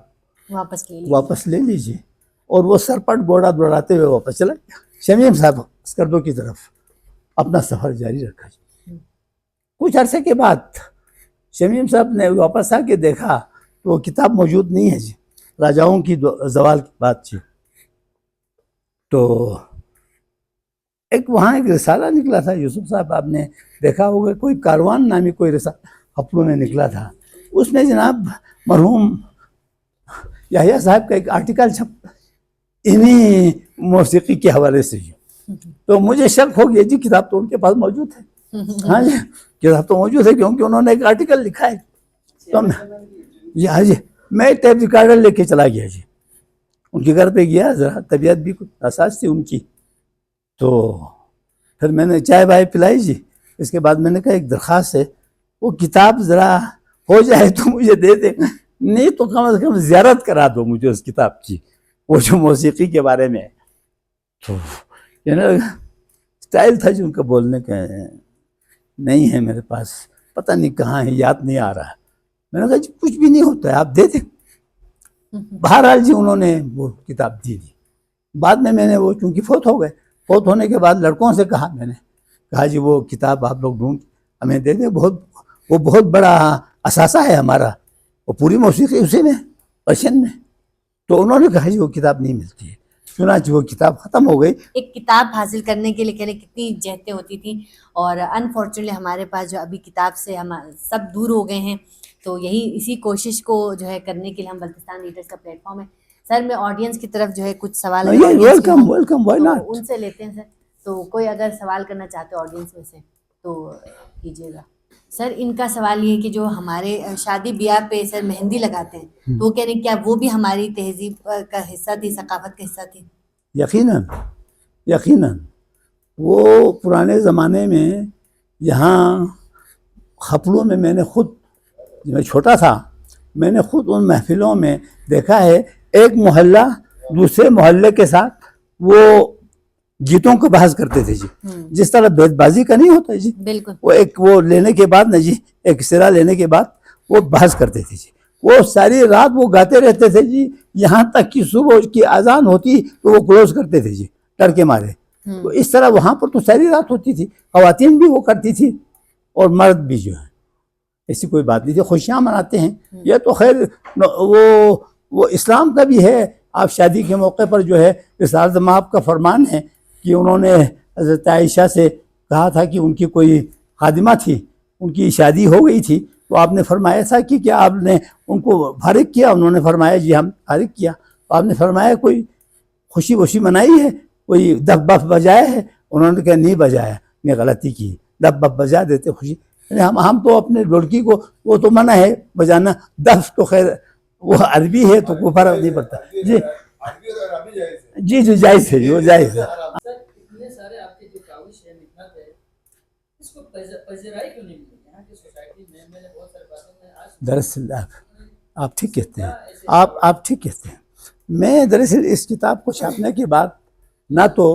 واپس لے لیجیے. اور وہ سر پٹ بوڑھا دوڑاتے ہوئے واپس چلا گیا. شمیم صاحب اسکردو کی طرف اپنا سفر جاری رکھا. کچھ عرصے کے بعد شمیم صاحب نے واپس آ کے دیکھا تو وہ کتاب موجود نہیں ہے جی, راجاؤں کی زوال کی بات جی. تو وہاں ایک رسالہ نکلا تھا یوسف صاحب, آپ نے دیکھا ہوگا, کوئی کاروان نامی کوئی رسالہ ہفتوں میں نکلا تھا. اس میں جناب مرحوم یحییٰ صاحب کا ایک آرٹیکل چھپ انہی موسیقی کے حوالے سے. تو مجھے شک ہو گیا جی کتاب تو ان کے پاس موجود ہے. ہاں جی کتاب تو موجود ہے کیونکہ انہوں نے ایک آرٹیکل لکھا ہے. تو ہاں جی میں ٹیپ ریکارڈر لے کے چلا گیا جی, ان کے گھر پہ گیا. ذرا طبیعت بھی کچھ حساس تھی ان کی. تو پھر میں نے چائے بائے پلائی جی. اس کے بعد میں نے کہا ایک درخواست ہے, وہ کتاب ذرا ہو جائے تو مجھے دے دیں, نہیں تو کم از کم زیارت کرا دو مجھے اس کتاب کی, وہ جو موسیقی کے بارے میں. تو اسٹائل تھا جو ان کا بولنے کا, نہیں ہے میرے پاس, پتہ نہیں کہاں ہے, یاد نہیں آ رہا. میں نے کہا جی کچھ بھی نہیں ہوتا ہے, آپ دے دیں. بہرحال جی انہوں نے وہ کتاب دی. بعد میں نے وہ چونکہ فوت ہو گئے, فوت ہونے کے بعد لڑکوں سے کہا, میں نے کہا جی وہ کتاب آپ لوگ ڈھونڈ ہمیں دے دیں, وہ بہت بڑا اثاثہ ہے ہمارا, وہ پوری موسیقی اسی میں پرشین میں. تو انہوں نے کہا جی وہ کتاب نہیں ملتی ہے. چنانچہ وہ کتاب ختم ہو گئی. ایک کتاب حاصل کرنے کے لیے کتنی جہتیں ہوتی تھیں, اور انفارچونیٹلی ہمارے پاس جو ابھی کتاب سے ہم سب دور ہو گئے ہیں. تو اسی کوشش کو جو ہے کرنے کے لیے ہم بلتستان ریڈرز کا پلیٹ فارم ہے. سر میں آڈینس کی طرف جو ہے کچھ سوال ویلکم وائی ناٹ ان سے لیتے ہیں سر. تو کوئی اگر سوال کرنا چاہتے ہو آڈینس میں سے تو کیجیے گا. سر ان کا سوال یہ ہے کہ جو ہمارے شادی بیاہ پہ سر مہندی لگاتے ہیں, تو وہ کہہ رہے ہیں کیا وہ بھی ہماری تہذیب کا حصہ تھی, ثقافت کا حصہ تھی؟ یقیناً وہ پرانے زمانے میں یہاں خپلوں میں نے خود, میں چھوٹا تھا, میں نے خود ان محفلوں میں دیکھا ہے ایک محلہ دوسرے محلے کے ساتھ وہ گیتوں کو بحث کرتے تھے جی, جس طرح بیت بازی کا نہیں ہوتا جی. بالکل. وہ لینے کے بعد نا جی, ایک سرا لینے کے بعد وہ بحث کرتے تھے جی. وہ ساری رات وہ گاتے رہتے تھے جی, یہاں تک کہ صبح کی اذان ہوتی تو وہ کلوز کرتے تھے جی ڈر کے مارے. تو اس طرح وہاں پر تو ساری رات ہوتی تھی, خواتین بھی وہ کرتی تھی اور مرد بھی جو ہے, ایسی کوئی بات نہیں تھی. خوشیاں مناتے ہیں, یہ تو خیر وہ اسلام کا بھی ہے. آپ شادی کے موقع پر جو ہے رسالت مآب کا فرمان ہے کہ انہوں نے حضرت عائشہ سے کہا تھا کہ ان کی کوئی خادمہ تھی, ان کی شادی ہو گئی تھی, تو آپ نے فرمایا تھا کہ کیا آپ نے ان کو فارغ کیا؟ انہوں نے فرمایا جی ہم فارغ کیا. تو آپ نے فرمایا کوئی خوشی وشی منائی ہے, کوئی دف بف بجایا ہے؟ انہوں نے کہا نہیں بجایا, نے غلطی کی, دف بف بجا دیتے خوشی. ہم تو اپنے ڈھولکی کو وہ تو منع ہے بجانا, دف تو خیر وہ عربی ہے تو کوئی فرق نہیں پڑتا جی. جی جی جائز ہے جی, وہ جائز ہے. دراصل آپ ٹھیک کہتے ہیں, آپ ٹھیک کہتے ہیں. میں دراصل اس کتاب کو چھاپنے کے بعد نہ تو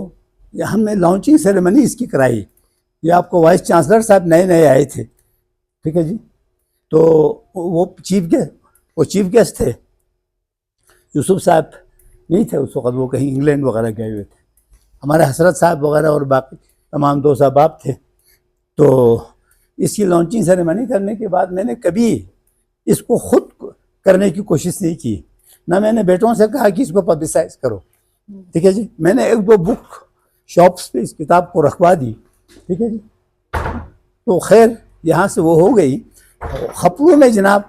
ہم نے لانچنگ سیریمنی اس کی کرائی, یہ آپ کو وائس چانسلر صاحب نئے آئے تھے, ٹھیک ہے جی. تو وہ چیف گیسٹ تھے, یوسف صاحب نہیں تھے اس وقت, وہ کہیں انگلینڈ وغیرہ گئے ہوئے تھے. ہمارے حسرت صاحب وغیرہ اور باقی تمام دوست احباب تھے. تو اس کی لانچنگ سیریمنی کرنے کے بعد میں نے کبھی اس کو خود کرنے کی کوشش نہیں کی, نہ میں نے بیٹوں سے کہا کہ اس کو پبلسائز کرو, ٹھیک ہے جی. میں نے ایک دو بک شاپس پہ اس کتاب کو رکھوا دی, ٹھیک ہے جی. تو خیر یہاں سے وہ ہو گئی. خپلوں میں جناب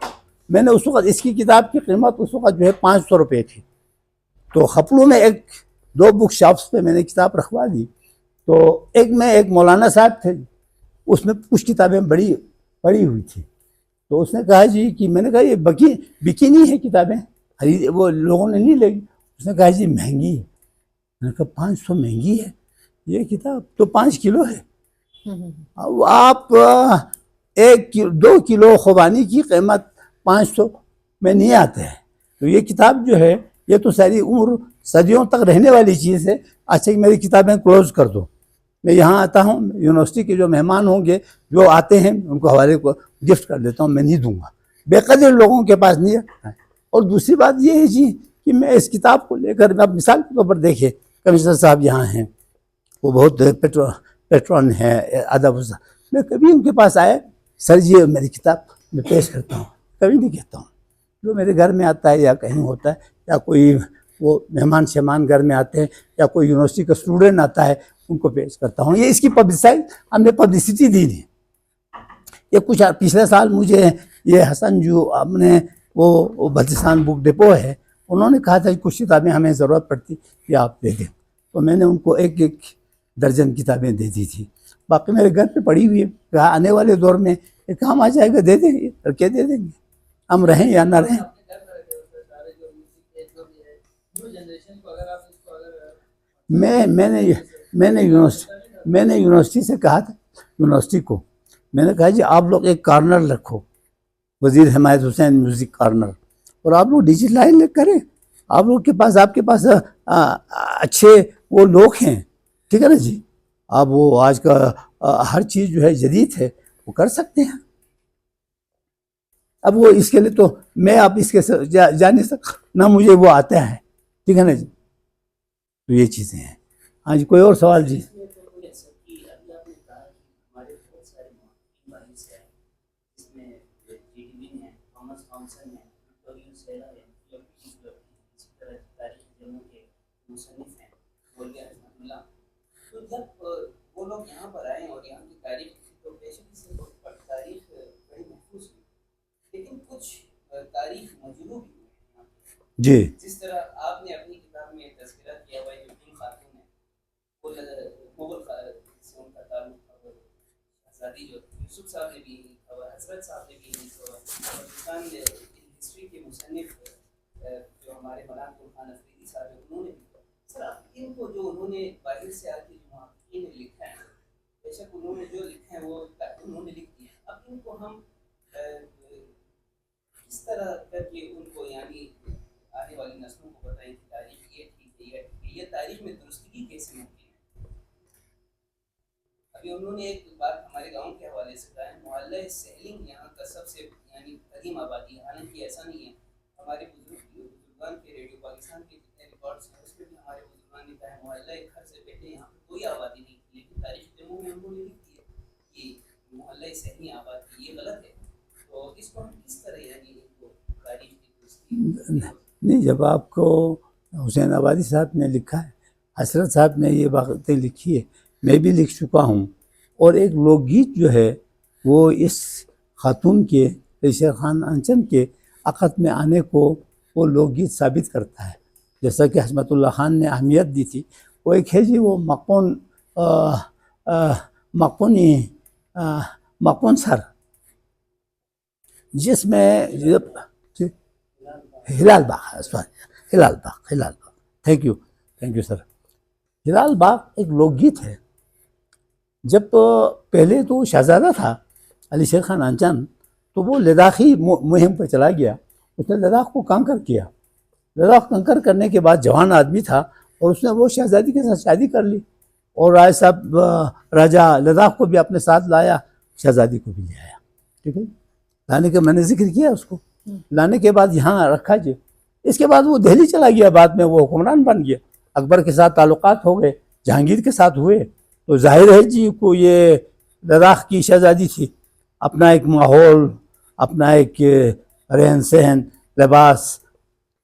میں نے اس وقت اس کی کتاب کی قیمت اس وقت جو ہے 500 روپے تھی. تو خپلوں میں ایک دو بک شاپس پہ میں نے کتاب رکھوا دی. تو ایک مولانا صاحب تھے, اس میں کچھ کتابیں پڑی ہوئی تھی. تو اس نے کہا جی کہ میں نے کہا یہ بکی نہیں ہے کتابیں, وہ لوگوں نے نہیں لگی. اس نے کہا جی مہنگی ہے. میں نے کہا 500 مہنگی ہے, یہ کتاب تو 5 کلو ہے. آپ 2 کلو خوبانی کی قیمت 500 میں نہیں آتے ہیں. تو یہ کتاب جو ہے یہ تو ساری عمر صدیوں تک رہنے والی چیز ہے. اچھا میری کتابیں کلوز کر دو. میں یہاں آتا ہوں, یونیورسٹی کے جو مہمان ہوں گے جو آتے ہیں ان کو حوالے کو گفٹ کر دیتا ہوں, میں نہیں دوں گا, بے قدر لوگوں کے پاس نہیں رکھتا ہے. اور دوسری بات یہ ہے جی کہ میں اس کتاب کو لے کر, اب مثال کے طور پر دیکھیں کمشنر صاحب یہاں ہیں, وہ بہت پیٹرون ہیں ادب, میں کبھی ان کے پاس آئے سر جی میری کتاب میں پیش کرتا ہوں, کبھی نہیں کہتا ہوں. جو میرے گھر میں آتا ہے یا کہیں ہوتا ہے یا کوئی وہ مہمان شہمان گھر میں آتے ہیں یا کوئی یونیورسٹی کا اسٹوڈنٹ آتا ہے ان کو پیش کرتا ہوں. یہ اس کی ہم نے پبلسٹی دی نہیں. یہ کچھ پچھلے سال مجھے یہ حسن جو اپنے وہ بلتستان بک ڈپو ہے, انہوں نے کہا تھا کہ کچھ کتابیں ہمیں ضرورت پڑتی کہ آپ دے دیں, تو میں نے ان کو 1 درجن کتابیں دے دی تھی. باقی میرے گھر پہ پڑی ہوئی ہے, کہا آنے والے دور میں یہ کام آ جائے گا دے دیں گے, لڑکے دے دیں گے, ہم رہیں یا نہ رہیں. میں نے یونیورسٹی سے کہا تھا, یونیورسٹی کو میں نے کہا جی آپ لوگ ایک کارنر رکھو, وزیر حمایت حسین میوزک کارنر, اور آپ لوگ ڈیجیٹلائز کریں. آپ لوگ کے پاس, آپ کے پاس اچھے وہ لوگ ہیں, ٹھیک ہے نا جی. آپ وہ آج کا ہر چیز جو ہے جدید ہے وہ کر سکتے ہیں. اب وہ اس کے لیے تو میں آپ اس کے جا نہیں سکتا, نہ مجھے وہ آتا ہے, ٹھیک ہے نا جی. تو یہ چیزیں ہیں. ہاں جی, کوئی اور سوال جی. تو جب وہ لوگ یہاں پر آئے اور یہاں کی تاریخ تو بے شک سے تاریخ بڑی محفوظ ہوئی, لیکن کچھ تاریخ مجروح بھی ہوئی جی. جس طرح آپ نے اپنی کتاب میں تذکرہ کیا ہوا ہے, جو خاتون ہے وہ مغل سے ان کا تعلق, آزادی جو یوسف صاحب نے بھی اور حضرت صاحب نے بھی, پاکستان ہسٹری کے مصنف جو ہمارے مولانا خان افریدی صاحب ہیں انہوں نے بھی, سر ان کو جو انہوں نے باہر سے آ کے جو محققین نے لکھا ہے, بے شک انہوں نے جو لکھا ہے وہ انہوں نے لکھ دیا, اب ان کو ہم کس طرح کر کے ان کو یعنی آنے والی نسلوں کو بتائیں کہ تاریخ یہ ٹھیک ہے, یہ تاریخ میں درستگی کیسے ممکن ہے. ابھی انہوں نے ایک بات ہمارے گاؤں کے حوالے سے کہا ہے, محلہ سہلنگ یہاں کا سب سے یعنی قدیم آبادی ہے, حالانکہ ایسا نہیں ہے. ہمارے بزرگان کے ریڈیو پاکستان کے جتنے ریکارڈس ہیں اس میں بھی ہمارے بزرگان نے کہا ہے محلہ گھر سے پہلے یہاں پہ کوئی آبادی نہیں تھی, لیکن تاریخ جموں میں انہوں نے لکھ دیا کہ محلہ سہلنی آباد تھی. یہ غلط ہے, تو اس کو ہم کس طرح یعنی ان کو تاریخ کی نہیں, جب آپ کو حسین آبادی صاحب نے لکھا ہے, حسرت صاحب نے یہ باتیں لکھی ہے, میں بھی لکھ چکا ہوں. اور ایک لوک گیت جو ہے وہ اس خاتون کے شیر خان انچن کے عقد میں آنے کو وہ لوک گیت ثابت کرتا ہے. جیسا کہ حسمت اللہ خان نے اہمیت دی تھی, وہ ایک ہے جی وہ مقپون سر, جس میں ہلال باغ تھینک یو سر. ہلال باغ ایک لوک گیت ہے. جب پہلے تو شہزادہ تھا علی شیر خان انچن, تو وہ لداخی مہم پہ چلا گیا, اس نے لداخ کو کنکر کیا. لداخ کنکر کرنے کے بعد جوان آدمی تھا اور اس نے وہ شہزادی کے ساتھ شادی کر لی, اور رائے صاحب راجہ لداخ کو بھی اپنے ساتھ لایا, شہزادی کو بھی لے آیا. ٹھیک ہے, لانے کا میں نے ذکر کیا اس کو, لانے کے بعد یہاں رکھا جی. اس کے بعد وہ دہلی چلا گیا, بعد میں وہ حکمران بن گیا, اکبر کے ساتھ تعلقات ہو گئے, جہانگیر کے ساتھ ہوئے. تو ظاہر ہے جی کو یہ لداخ کی شہزادی تھی, اپنا ایک ماحول, اپنا ایک رہن سہن, لباس,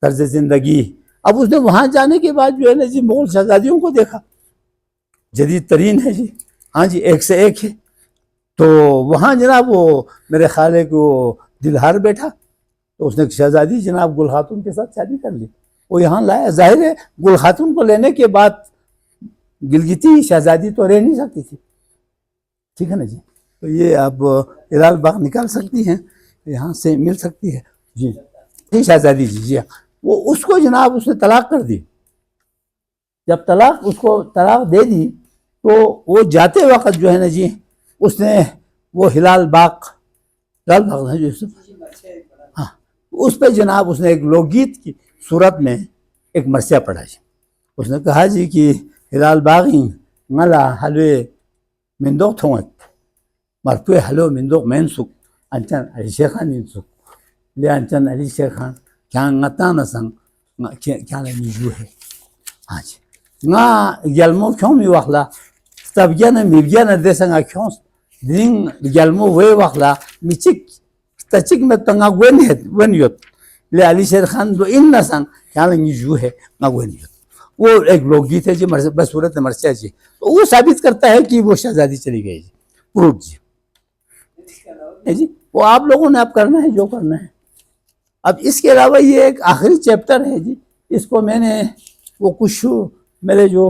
طرز زندگی. اب اس نے وہاں جانے کے بعد جو ہے نا جی مغل شہزادیوں کو دیکھا, جدید ترین ہے جی, ہاں جی ایک سے ایک ہے. تو وہاں جناب وہ میرے خیال ہے کہ وہ دلہار بیٹھا, تو اس نے شہزادی جناب گل خاتون کے ساتھ شادی کر لی, وہ یہاں لایا. ظاہر ہے گل خاتون کو لینے کے بعد گلگتی شہزادی تو رہ نہیں سکتی تھی, ٹھیک ہے نا جی. تو یہ آپ ہلال باغ نکال سکتی ہیں, یہاں سے مل سکتی ہے جی. شہزادی جی وہ اس کو جناب اس نے طلاق کر دی. جب اس کو طلاق دے دی تو وہ جاتے وقت جو ہے نا جی اس نے وہ ہلال باغ جو ہاں اس پہ جناب اس نے ایک لوک گیت کی صورت میں ایک مرثیہ پڑھا جی. اس نے کہا جی کہ ہلال باغی ملا حلوے مندوق تھوت مرتوے حلو مندوق مین سک انچن علی شیخان ان سک لے انچن علی شیخان کیا نتانا سنگ کیا نیجو ہے. ہاں جی نا گلمو کیوں می وخلا تب گیا میرگیا دے سنگا کیوں دین گلمو وے وخلا میچک تچک میں تنگا ون یوت لے علی شیر خان دو ان نہ سنگ کیا نیجو ہے نا ون یوت. وہ ایک لوک گیت ہے جی بصورت مرثیہ جی. تو وہ ثابت کرتا ہے کہ وہ شہزادی چلی گئی جی. پروف جی وہ آپ لوگوں نے اب کرنا ہے جو کرنا ہے. اب اس کے علاوہ یہ ایک آخری چیپٹر ہے جی. اس کو میں نے وہ کچھ میرے جو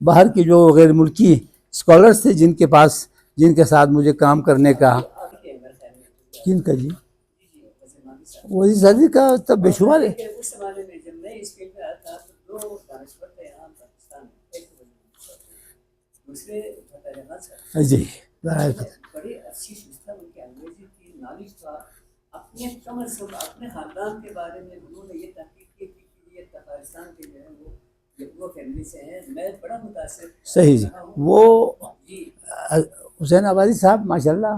باہر کے جو غیر ملکی اسکالرس تھے جن کے ساتھ مجھے کام کرنے کا کن کا جی وہی سردی کا تب بے شمار ہے. جی بڑی اچھی سسٹم ان کے انگریزی کی نالج تھا. اپنے کم از کم اپنے خاندان کے بارے میں انہوں نے یہ تحقیق کی کہ یہ تخارستان کے جو ہے وہ فیملی سے ہیں. میں بڑا متاثر صحیح جی. وہ حسین آبادی صاحب ماشاءاللہ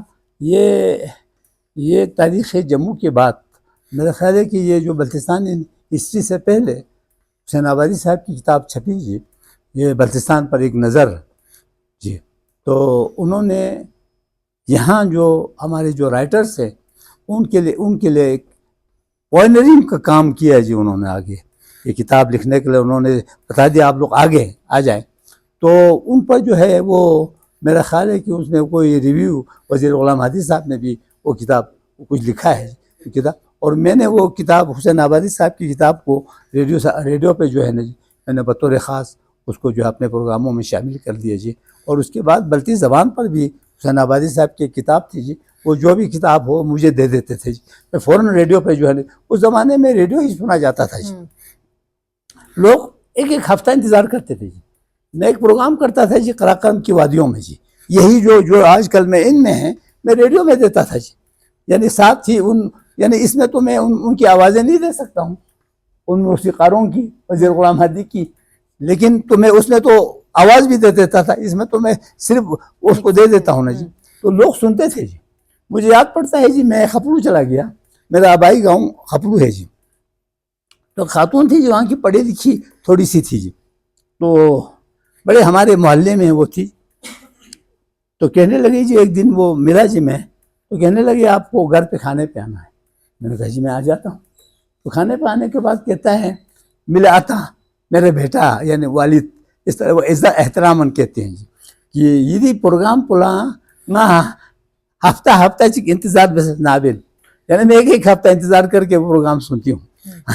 یہ تاریخ جموں کے بعد میرا خیال ہے کہ یہ جو بلتستان ہسٹری سے پہلے حسین آبادی صاحب کی کتاب چھپی جی یہ بلتستان پر ایک نظر جی. تو انہوں نے یہاں جو ہمارے جو رائٹرس ہیں ان کے لیے ایک پوائنرنگ کا کام کیا ہے جی. انہوں نے آگے یہ کتاب لکھنے کے لیے انہوں نے بتا دیا آپ لوگ آگے آ جائیں. تو ان پر جو ہے وہ میرا خیال ہے کہ اس میں کوئی ریویو وزیر غلام حادی صاحب نے بھی وہ کتاب کچھ لکھا ہے کتاب. اور میں نے وہ کتاب حسین آبادی صاحب کی کتاب کو ریڈیو پہ جو ہے نا جی میں نے بطور خاص اس کو جو ہے اپنے پروگراموں میں شامل کر دیا جی. اور اس کے بعد بلتی زبان پر بھی حسین آبادی صاحب کی کتاب تھی جی. وہ جو بھی کتاب ہو مجھے دے دیتے تھے جی. میں فوراً ریڈیو پہ جو ہے اس زمانے میں ریڈیو ہی سنا جاتا تھا جی. لوگ ایک ہفتہ انتظار کرتے تھے جی. میں ایک پروگرام کرتا تھا جی قراقرم کی وادیوں میں جی. یہی جو آج کل میں ان میں ہیں میں ریڈیو میں دیتا تھا جی. یعنی ساتھ ہی یعنی اس میں تو میں ان کی آوازیں نہیں دے سکتا ہوں ان موسیقاروں کی وزیر غلام حادی کی. لیکن تو میں اس میں تو آواز بھی دے دیتا تھا. اس میں تو میں صرف اس کو دے دیتا ہوں نا جی. تو لوگ سنتے تھے جی. مجھے یاد پڑتا ہے جی میں خپلو چلا گیا. میرا آبائی گاؤں خپلو ہے جی. تو خاتون تھی جی وہاں کی پڑھی لکھی تھوڑی سی تھی جی. تو بڑے ہمارے محلے میں وہ تھی. تو کہنے لگی جی ایک دن وہ ملا جی میں تو کہنے لگی آپ کو گھر پہ کھانے پہ آنا ہے. میں نے کہا جی میں آ جاتا ہوں. تو کھانے پہ آنے کے بعد کہتا ہے ملا آتا میرے بیٹا یعنی والد اس طرح وہ عزت احترام کہتے ہیں جی کہ یہ پروگرام پلا نہ ہفتہ چک انتظار بس نابل یعنی میں ایک ہفتہ انتظار کر کے پروگرام سنتی ہوں.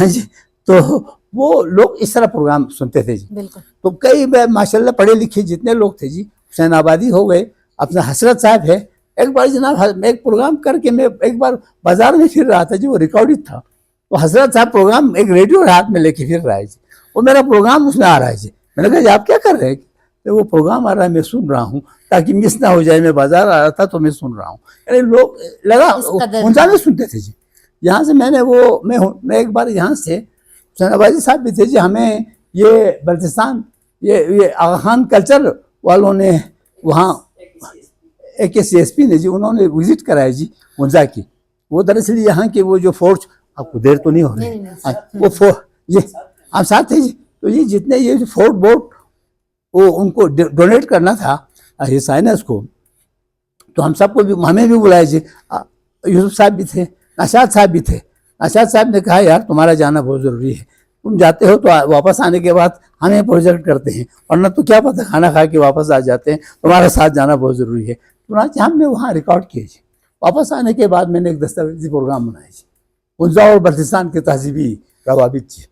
ہاں جی. تو وہ لوگ اس طرح پروگرام سنتے تھے جی. تو کئی ماشاءاللہ پڑھے لکھے جتنے لوگ تھے جی حسین آبادی ہو گئے اپنا حسرت صاحب ہے. ایک بار جناب ایک پروگرام کر کے میں ایک بار بازار میں پھر رہا تھا جی وہ ریکارڈڈ تھا. تو حضرت صاحب پروگرام ایک ریڈیو ہاتھ میں لے کے پھر رہا ہے جی. وہ میرا پروگرام اس میں آ رہا ہے جی. میں نے کہا جی آپ کیا کر رہے ہیں؟ تو وہ پروگرام آ رہا ہے میں سن رہا ہوں تاکہ مس نہ ہو جائے. میں بازار آ رہا تھا تو میں سن رہا ہوں. یعنی لوگ لگا انسان سنتے تھے جی. یہاں سے میں ایک بار یہاں سے حسین آبادی صاحب بھی تھے جی. ہمیں یہ بلتستان یہ آغا خان کلچر والوں نے وہاں ایک سی ایس پی نے جی انہوں نے وزٹ کرایا جی منزا کی. وہ دراصل یہاں کے وہ جو فورٹ آپ کو دیر تو نہیں ہو رہی وہ جی آپ ساتھ تھے جی. تو یہ جتنے یہ فورٹ بورٹ وہ ان کو ڈونیٹ کرنا تھا سائنس کو. تو ہم سب کو بھی ہمیں بھی بلایا جی. یوسف صاحب بھی تھے نشاد صاحب بھی تھے. نشاد صاحب نے کہا یار تمہارا جانا بہت ضروری ہے. تم جاتے ہو تو واپس آنے کے بعد ہمیں پروجیکٹ کرتے ہیں ورنہ تو کیا پتہ کھانا کھا کے واپس آ جاتے ہیں. تمہارا ساتھ جانا بہت ضروری ہے. چنانچہ ہم نے وہاں ریکارڈ کیے جی. واپس آنے کے بعد میں نے ایک دستاویزی پروگرام بنایا جی منزا اور بلتستان کے تہذیبی روابط جی.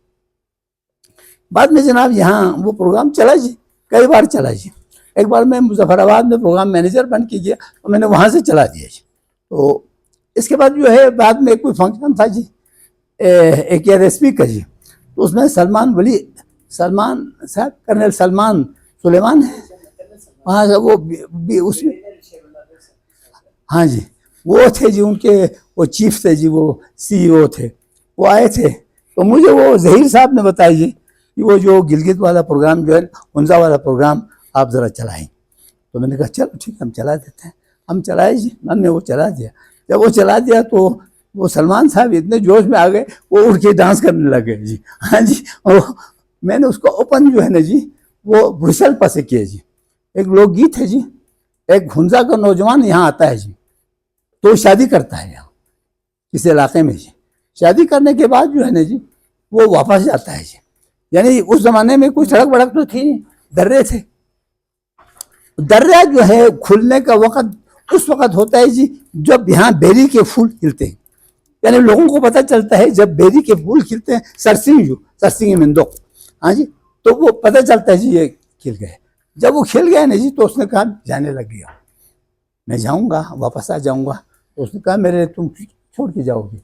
بعد میں جناب یہاں وہ پروگرام چلا جی کئی بار چلا جی. ایک بار میں مظفر آباد میں پروگرام مینیجر بن کے گیا تو میں نے وہاں سے چلا دیا جی. تو اس کے بعد جو ہے بعد میں کوئی فنکشن تھا جی ایک ایئر ایس پی کا جی. تو اس میں سلمان صاحب کرنل سلمان سلیمان ہے وہاں سے وہ اس میں ہاں جی وہ تھے جی ان کے وہ چیف تھے جی وہ سی ای او تھے. وہ آئے تھے تو مجھے وہ ظہیر صاحب نے بتایا جی کہ وہ جو گلگت والا پروگرام جو ہے ہنزا والا پروگرام آپ ذرا چلائیں. تو میں نے کہا چلو ٹھیک ہے ہم چلا دیتے ہیں. ہم چلائے جی, ہم نے وہ چلا دیا. جب وہ چلا دیا تو وہ سلمان صاحب اتنے جوش میں آ گئے, وہ اٹھ کے ڈانس کرنے لگے جی. ہاں جی, اور میں نے اس کو اوپن جو ہے نا جی وہ بھرسل پا سے کیا جی. ایک لوک گیت ہے جی, ایک ہنزا کا نوجوان یہاں آتا ہے جی, تو شادی کرتا ہے یہاں اس علاقے میں جی. شادی کرنے کے بعد جو ہے نا جی وہ واپس جاتا ہے جی. یعنی اس زمانے میں کوئی سڑک بڑک تو تھی نہیں, درے تھے. دریا جو ہے کھلنے کا وقت اس وقت ہوتا ہے جی جب یہاں بیری کے پھول کھلتے ہیں. یعنی لوگوں کو پتہ چلتا ہے جب بیری کے پھول کھلتے ہیں, سرسنگ مندو, ہاں جی, تو وہ پتہ چلتا ہے جی یہ کھل گئے. جب وہ کھل گئے نا جی تو اس نے کہا جانے لگ گیا, میں جاؤں گا, واپس آ جاؤں گا. تو اس نے کہا میرے تم چھوڑ کے جاؤ گے.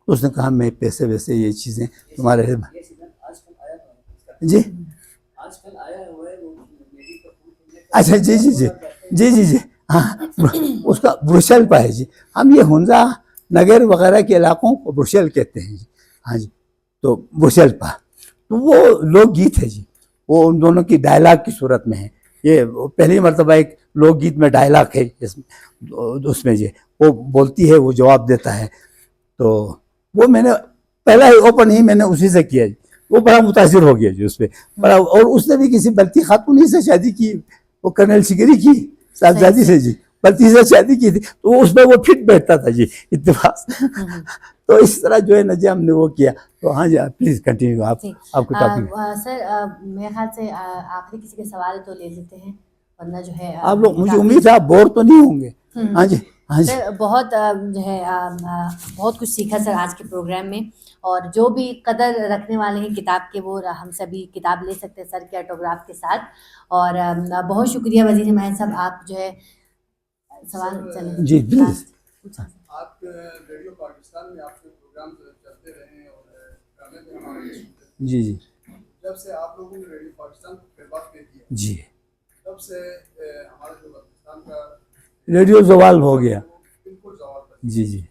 تو اس نے کہا میں پیسے ویسے یہ چیزیں تمہارے جی اچھا جی جی جی جی جی جی ہاں, اس کا بروشل پا ہے جی. ہم یہ ہنزا نگر وغیرہ کے علاقوں کو بروشل کہتے ہیں جی. ہاں جی, تو بروشل پا تو وہ لوک گیت ہے جی, وہ ان دونوں کی ڈائلاگ کی صورت میں ہے. یہ پہلی مرتبہ ایک لوک گیت میں ڈائلاگ ہے اس میں جی, وہ بولتی ہے وہ جواب دیتا ہے. تو وہ میں نے پہلا ہی اوپن ہی میں نے اسی سے کیا جی. وہ بڑا متاثر ہو گیا جی اس پہ بڑا. اور اس نے بھی کسی بلتی خاتون ہی سے شادی کی, وہ کرنل شکری کی صاحبزادی سے جی, بلتی سے شادی کی تھی. تو اس میں وہ فٹ بیٹھتا تھا جی اتفاق. تو اس طرح جو ہے نا جی ہم نے وہ کیا. تو ہاں جی پلیز کنٹینیو, آپ کو ٹاپک. سر میرے خیال سے آخری کسی کے سوال تو لے لیتے ہیں, ورنہ جو ہے آپ لوگ, مجھے امید ہے آپ بور تو نہیں ہوں گے. ہاں جی ہاں جی سر بہت جو ہے بہت کچھ سیکھا سر آج کے پروگرام میں. اور جو بھی قدر رکھنے والے ہیں کتاب کے وہ ہم سبھی کتاب لے سکتے ہیں سر کے آٹوگراف کے ساتھ. اور بہت شکریہ وزیر حمایت صاحب, آپ جو ہے سوال چلیں جی پلیز. آپ ریڈیو پاکستان میں آپ کے پروگرام چلتے رہے ہیں اور ڈرامے میں ہمارے سنتے. جی جی جب سے آپ لوگوں نے ریڈیو پاکستان کو خدمات میں کیا جی, تب سے ہمارا جو پاکستان کا ریڈیو زوال ہو گیا. بالکل زوال تھا. جی جی,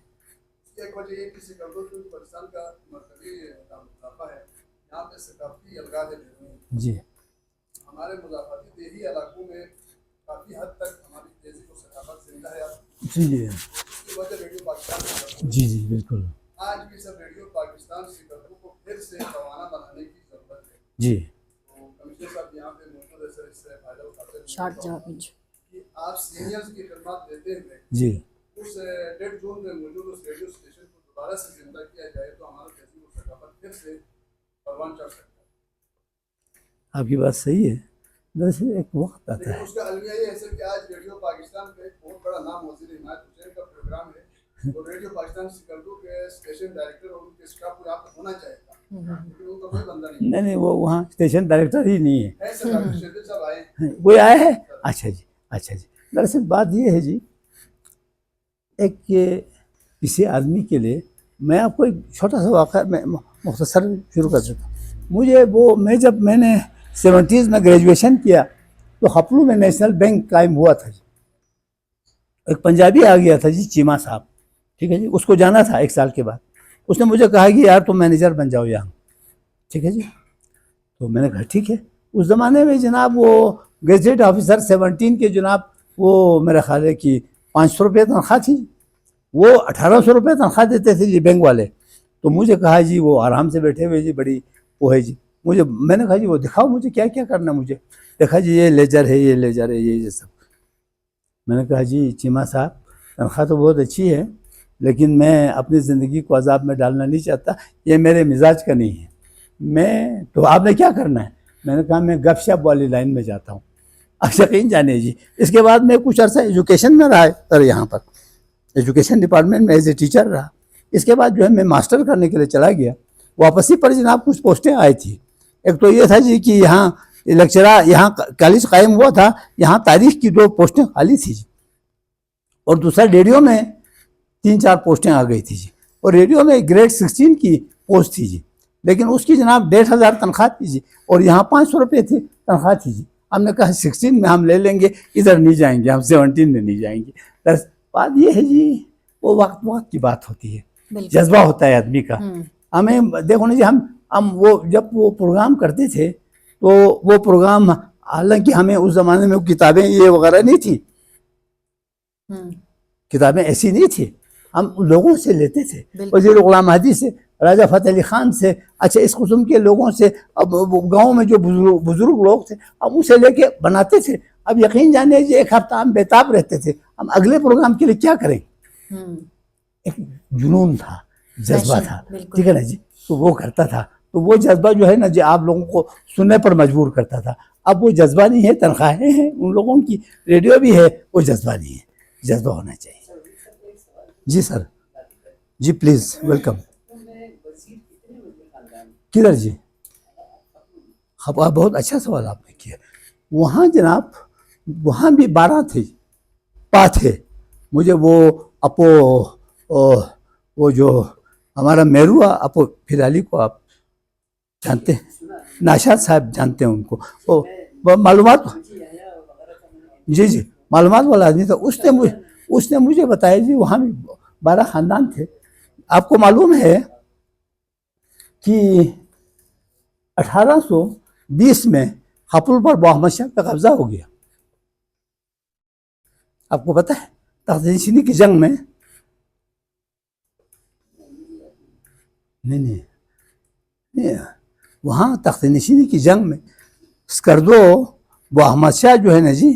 ایک وجہ یہ کسی کر دو کہ پاکستان کا مرکزی مضافہ ہے, یہاں پہ ثقافتی الگاد ہے. جی ہمارے مضافاتی دیہی علاقوں میں کافی حد تک ہماری تہذیب و ثقافت زندہ ہے. جی جی اس کی وجہ ریڈیو پاکستان. جی جی بالکل. آج بھی سب ریڈیو پاکستان سکردو کو پھر سے روانہ بنانے کی ضرورت ہے. جی تو کمشنر صاحب یہاں پہ موجود ہے, سر اس سے فائدہ اٹھاتے ہیں شارٹ جواب کہ آپ سینئرز کی خدمات دیتے ہوئے جی اس 1.5 جون میں موجود اس ریڈیو اسٹیشن کو دوبارہ سے زندہ کیا جائے تو ہمارا تہذیب و ثقافت پھر سے پروان چڑھ سکتا ہے. آپ کی بات صحیح ہے. دراصل ایک وقت آتا لیکن ہے. اس کا المیہ یہ ہے سر کہ آج ریڈیو پاکستان کا ایک بہت بڑا نام وزیر حمایت حسین کا پروگرام ہے, اور ریڈیو پاکستان سکردو کے اسٹیشن ڈائریکٹر اور ان کے اسٹاف کو یہاں پہ ہونا چاہیے تھا, لیکن ان کا کوئی بندہ نہیں. نہیں وہ وہاں اسٹیشن ڈائریکٹر ہی نہیں ہے. ہے سر ڈاکٹر شہزاد صاحب آئے ہیں. کوئی آیا ہے؟ اچھا جی اچھا جی. دراصل بات یہ ہے جی, ایک کسی آدمی کے لیے میں آپ کو ایک چھوٹا سا واقعہ میں مختصر شروع کر دیتا ہوں. جب میں نے 70s میں گریجویشن کیا تو ہپلو میں نیشنل بینک قائم ہوا تھا جی. ایک پنجابی آ گیا تھا جی, چیما صاحب, ٹھیک ہے جی. اس کو جانا تھا 1 سال کے بعد. اس نے مجھے کہا کہ یار تم مینیجر بن جاؤ یہاں, ٹھیک ہے جی. تو میں نے کہا ٹھیک ہے. اس زمانے میں جناب وہ گیزٹ آفیسر 17 کے جناب وہ میرا خیال ہے کہ 500 روپے تنخواہ تھی, وہ 1800 روپے تنخواہ دیتے تھے جی بینک والے. تو مجھے کہا جی وہ آرام سے بیٹھے ہوئے جی, بڑی وہ ہے جی. میں نے کہا جی وہ دکھاؤ مجھے کیا کیا کرنا مجھے. دیکھا جی یہ لیجر ہے, یہ لیجر ہے, یہ سب. میں نے کہا جی چیما صاحب تنخواہ تو بہت اچھی ہے, لیکن میں اپنی زندگی کو عذاب میں ڈالنا نہیں چاہتا, یہ میرے مزاج کا نہیں ہے. تو آپ نے کیا کرنا ہے؟ میں نے کہا میں گپ شپ والی لائن میں جاتا ہوں. آپ یقین جانے جی, اس کے بعد میں کچھ عرصہ ایجوکیشن میں رہا سر, یہاں پر ایجوکیشن ڈپارٹمنٹ میں ایز اے ٹیچر رہا. اس کے بعد جو ہے میں ماسٹر کرنے کے لیے چلا گیا. واپسی پر جناب کچھ پوسٹیں آئی تھی. ایک تو یہ تھا جی کہ یہاں لیکچرر, یہاں کالج قائم ہوا تھا, یہاں تاریخ کی 2 پوسٹیں خالی تھی جی. اور دوسرا ریڈیو میں 3-4 پوسٹیں آ گئی تھی جی. اور ریڈیو میں گریڈ 16 کی پوسٹ تھی جی, لیکن اس کی جناب 1500 تنخواہ تھی جی, اور یہاں 500 روپے تھی تنخواہ تھی جی. ہم نے کہا 16 میں ہم لے لیں گے, ادھر نہیں جائیں گے, ہم 17 میں نہیں جائیں گے. بات یہ ہے جی, وہ وقت کی بات ہوتی ہے. جذبہ ہوتا ہے آدمی کا. ہمیں دیکھو نا جی, ہم وہ جب وہ پروگرام کرتے تھے تو وہ پروگرام, حالانکہ ہمیں اس زمانے میں کتابیں یہ وغیرہ نہیں تھی, کتابیں ایسی نہیں تھی, ہم لوگوں سے لیتے تھے, وزیر غلام حدی سے, راجہ فتح علی خان سے, اچھا اس قسم کے لوگوں سے, اب گاؤں میں جو بزرگ لوگ تھے ہم ان سے لے کے بناتے تھے. اب یقین جانے جی ایک ہفتہ ہم بیتاب رہتے تھے, ہم اگلے پروگرام کے لیے کیا کریں. ایک جنون تھا, جذبہ تھا, ٹھیک ہے نا جی, تو وہ کرتا تھا. تو وہ جذبہ جو ہے نا جی آپ لوگوں کو سننے پر مجبور کرتا تھا. اب وہ جذبہ نہیں ہے, تنخواہیں ہیں ان لوگوں کی, ریڈیو بھی ہے, وہ جذبہ نہیں ہے. جذبہ ہونا چاہیے. جی سر, جی پلیز ویلکم. کدھر جی؟ بہت اچھا سوال آپ نے کیا. وہاں جناب وہاں بھی 12 تھے پا تھے. مجھے وہ اپو وہ جو ہمارا میروا اپو پھرالی کو آپ جانتے ہیں, ناشاد صاحب جانتے ہیں ان کو, وہ معلومات, جی جی معلومات والا آدمی تھا. اس نے مجھے بتایا جی وہاں بھی 12 خاندان تھے. آپ کو معلوم ہے کہ 1820 میں حپل پر احمد شاہ کا قبضہ ہو گیا. آپ کو پتہ ہے تخت نشینی کی جنگ میں, نہیں وہاں تخت نشینی کی جنگ میں اسکردو احمد شاہ جو ہے نا جی,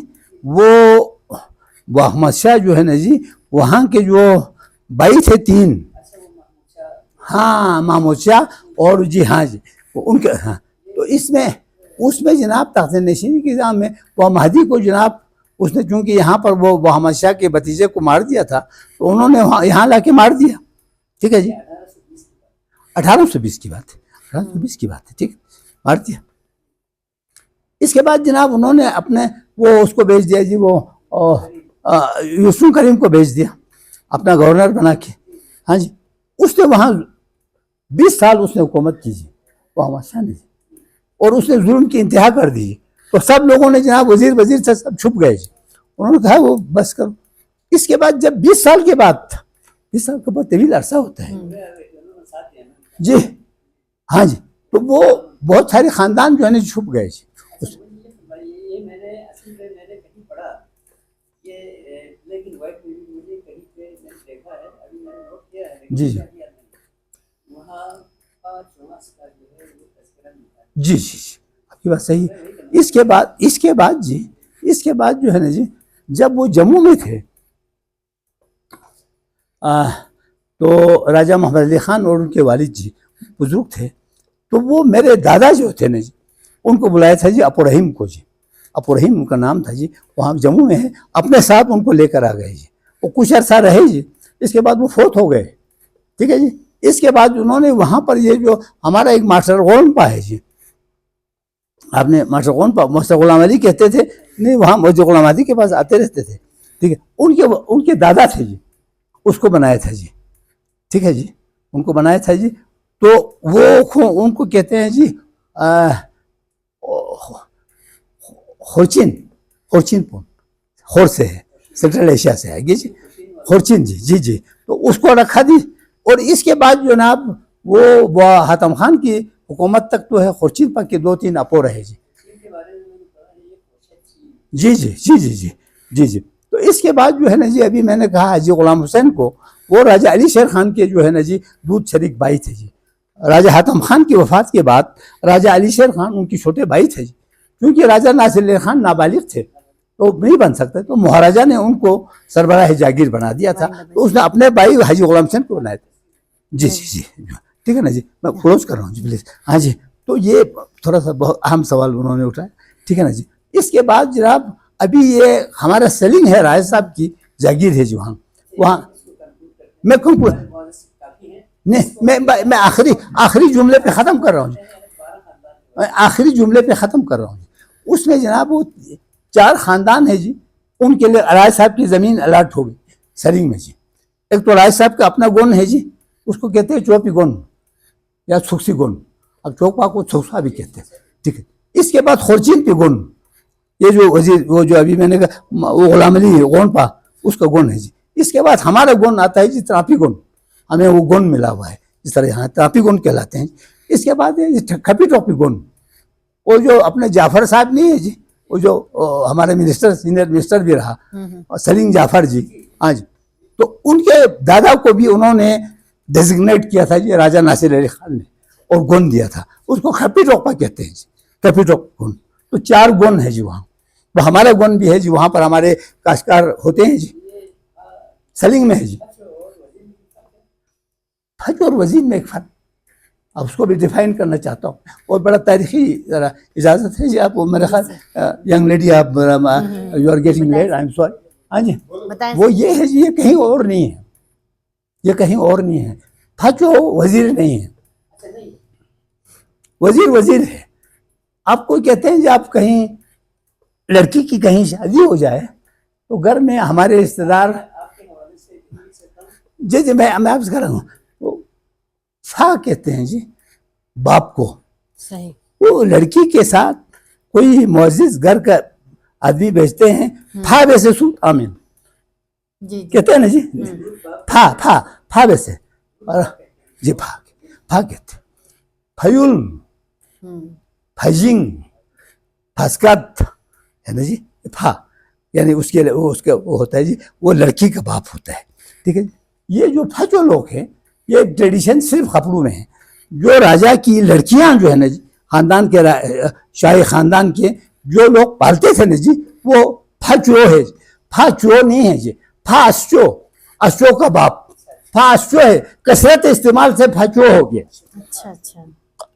وہ احمد شاہ جو ہے نا جی وہاں کے جو بھائی تھے 3, ہاں محمود شاہ اور جی ہاں جی ان کے, ہاں تو اس میں جناب تخت نشینی کی جنگ میں وہ مہدی کو جناب اس نے چونکہ یہاں پر وہ احمد شاہ کے بھتیجے کو مار دیا تھا تو انہوں نے یہاں لا کے مار دیا. ٹھیک ہے جی, 1820 کی بات ہے, 1820 کی بات ہے, ٹھیک, مار دیا. اس کے بعد جناب انہوں نے اپنے وہ اس کو بھیج دیا جی, وہ یوسف کریم کو بھیج دیا اپنا گورنر بنا کے. ہاں جی, اس نے وہاں 20 سال اس نے حکومت کی جی وہ احمد شاہ نے, اور اس نے ظلم کی انتہا کر دی. تو سب لوگوں نے جناب وزیر سے سب چھپ گئے جی. انہوں نے کہا وہ بس کرو. اس کے بعد جب 20 سال کے بعد 20 سال کا بہت طویل عرصہ ہوتا ہے جی, ہاں جی, تو وہ بہت سارے خاندان جو ہے نا چھپ گئے جی. جی جی جی جی آپ کی بات صحیح ہے. اس کے بعد جو ہے نا جی جب وہ جموں میں تھے تو راجہ محمد علی خان اور ان کے والد جی بزرگ تھے, تو وہ میرے دادا جو تھے نا جی ان کو بلایا تھا جی اپو رحیم کو. جی اپو رحیم ان کا نام تھا جی, وہاں جموں میں ہے, اپنے ساتھ ان کو لے کر آ گئے جی. وہ کچھ عرصہ رہے جی, اس کے بعد وہ فوت ہو گئے. ٹھیک ہے جی, اس کے بعد انہوں نے وہاں پر یہ جو ہمارا ایک ماسٹر غونپا ہے جی, آپ نے ماسٹر غونپا ماسٹر غلام علی کہتے تھے, نہیں وہاں ماسٹر غلام علی کے پاس آتے رہتے تھے. ٹھیک ہے, ان کے دادا تھے جی, اس کو بنایا تھا جی. ٹھیک ہے جی, ان کو بنایا تھا جی. تو وہ ان کو کہتے ہیں جی خورچین پون, خور سے ہے, سینٹرل ایشیا سے ہے جی, خورچین جی جی جی. تو اس کو رکھا دی, اور اس کے بعد جناب وہ حاتم خان کی حکومت تک تو ہے خورچین پا کے 2-3 اپو رہے جی. جی جی جی جی جی جی جی. تو اس کے بعد جو ہے نا جی ابھی میں نے کہا حاجی غلام حسین کو, وہ راجہ علی شیر خان کے جو ہے نا جی دودھ شریک بھائی تھے جی. راجہ حاتم خان کی وفات کے بعد راجہ علی شیر خان ان کی چھوٹے بھائی تھے جی. کیونکہ راجہ ناصر علی خان نابالغ تھے تو نہیں بن سکتے, تو مہاراجہ نے ان کو سربراہ جاگیر بنا دیا تھا. تو اس نے اپنے بھائی حاجی غلام حسین کو بنایا تھا. جی جی جی ٹھیک ہے نا جی, میں کلوز کر رہا ہوں جی پلیز. ہاں جی, تو یہ تھوڑا سا بہت اہم سوال انہوں نے اٹھایا. ٹھیک ہے نا جی. اس کے بعد جناب ابھی یہ ہمارا سیلنگ ہے رائے صاحب کی جاگیر ہے جی, وہاں میں میں آخری جملے پہ ختم کر رہا ہوں جی, آخری جملے پہ ختم کر رہا ہوں جی. اس میں جناب وہ 4 خاندان ہیں جی, ان کے لیے رائے صاحب کی زمین الاٹ ہو گئی سیلنگ میں جی. ایک تو رائے صاحب کا اپنا گون ہے جی, اس کو کہتے ہیں چوپی گون یا چھکسی گون, اب چوپا کو چھکسا بھی کہتے ہیں. ٹھیک ہے, اس کے بعد خورچین پہ گون, یہ جو وزیر وہ جو ابھی میں نے کہا وہ غلام علی غونپا اس کا گون ہے جی. اس کے بعد ہمارا گون آتا ہے جی تراپی گون. ہمیں وہ گن ملا ہوا ہے، جس طرح یہاں ٹاپی گن کہلاتے ہیں. اس کے بعد کھپی ٹوپی گن، وہ جو اپنے جعفر صاحب نہیں ہے جی، وہ جو ہمارے منسٹر سینئر منسٹر بھی رہا سلیم جعفر جی، ہاں جی، تو ان کے دادا کو بھی انہوں نے ڈیزگنیٹ کیا تھا جی راجہ ناصر علی خان نے، اور گن دیا تھا، اس کو کھپی ٹوپا کہتے ہیں جی، کھپی ٹوپا گن. تو 4 گن ہے جی وہاں. وہ ہمارا گن بھی ہے جی، وہاں پر ہمارے کاشتکار ہوتے ہیں جی، سلنگ میں ہے جی. حج اور وزیر میں ایک فرق، اب اس کو بھی ڈیفائن کرنا چاہتا ہوں، اور بڑا تاریخی ذرا اجازت ہے جی آپ، میرے خیال ینگ لیڈی آپ you are getting late, I am sorry. ہاں جی، وہ یہ ہے جی، یہ کہیں اور نہیں ہے، یہ کہیں اور نہیں ہے. پھچو وزیر نہیں ہے، وزیر وزیر ہے. آپ کو کہتے ہیں جی آپ کہیں لڑکی کی کہیں شادی ہو جائے تو گھر میں ہمارے رشتہ دار، جی جی میں آپ سے کہہ رہا ہوں، وہ فا کہتے ہیں جی باپ کو. صحیح. وہ لڑکی کے ساتھ کوئی معزز گھر کا آدمی بھیجتے ہیں، پھا ویسے سود آمین جی کہتے ہیں نا جی، پھا ویسے، جی پھا کہتے ہیں. پھیول، پھجنگ، پھسکت ہے نا جی، پھا یعنی اس کے وہ ہوتا ہے جی، وہ لڑکی کا باپ ہوتا ہے. ٹھیک ہے جی. یہ جو پھچو لوگ ہیں، یہ ٹریڈیشن صرف کھپڑوں میں ہے. جو راجا کی لڑکیاں جو ہے نا جی، خاندان کے شاہی خاندان کے جو لوگ پالتے تھے نا جی، وہ پھچو ہے. پھچو نہیں ہے جی، پھا اسچو، اسچو کا باپ، پھا اسچو ہے. کثرت استعمال سے پھچو ہو گیا. اچھا اچھا.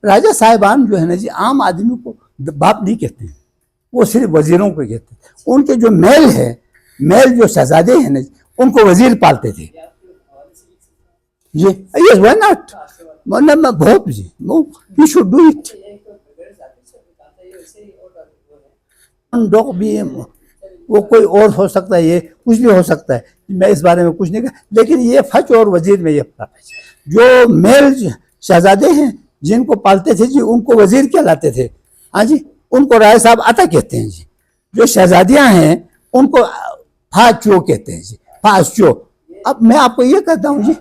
راجہ صاحبان جو ہے نا جی، عام آدمی کو باپ نہیں کہتے ہیں، وہ صرف وزیروں کو کہتے ہیں. ان کے جو میل ہے، میل جو شہزادے ہیں نا جی، ان کو وزیر پالتے تھے. جی یس وائی ناٹ، مطلب میں بہت جی you should do it. Dog بھی وہ کوئی اور ہو سکتا ہے، یہ کچھ بھی ہو سکتا ہے، میں اس بارے میں کچھ نہیں کہا. لیکن یہ فچ اور وزیر میں یہ فرق ہے. جو میل شہزادے ہیں جن کو پالتے تھے جی، ان کو وزیر کہلاتے تھے. ہاں جی، ان کو رائے صاحب عطا کہتے ہیں جی. جو شہزادیاں ہیں ان کو پھاچو کہتے ہیں جی، پھاچو. اب میں آپ کو یہ کہتا ہوں جی،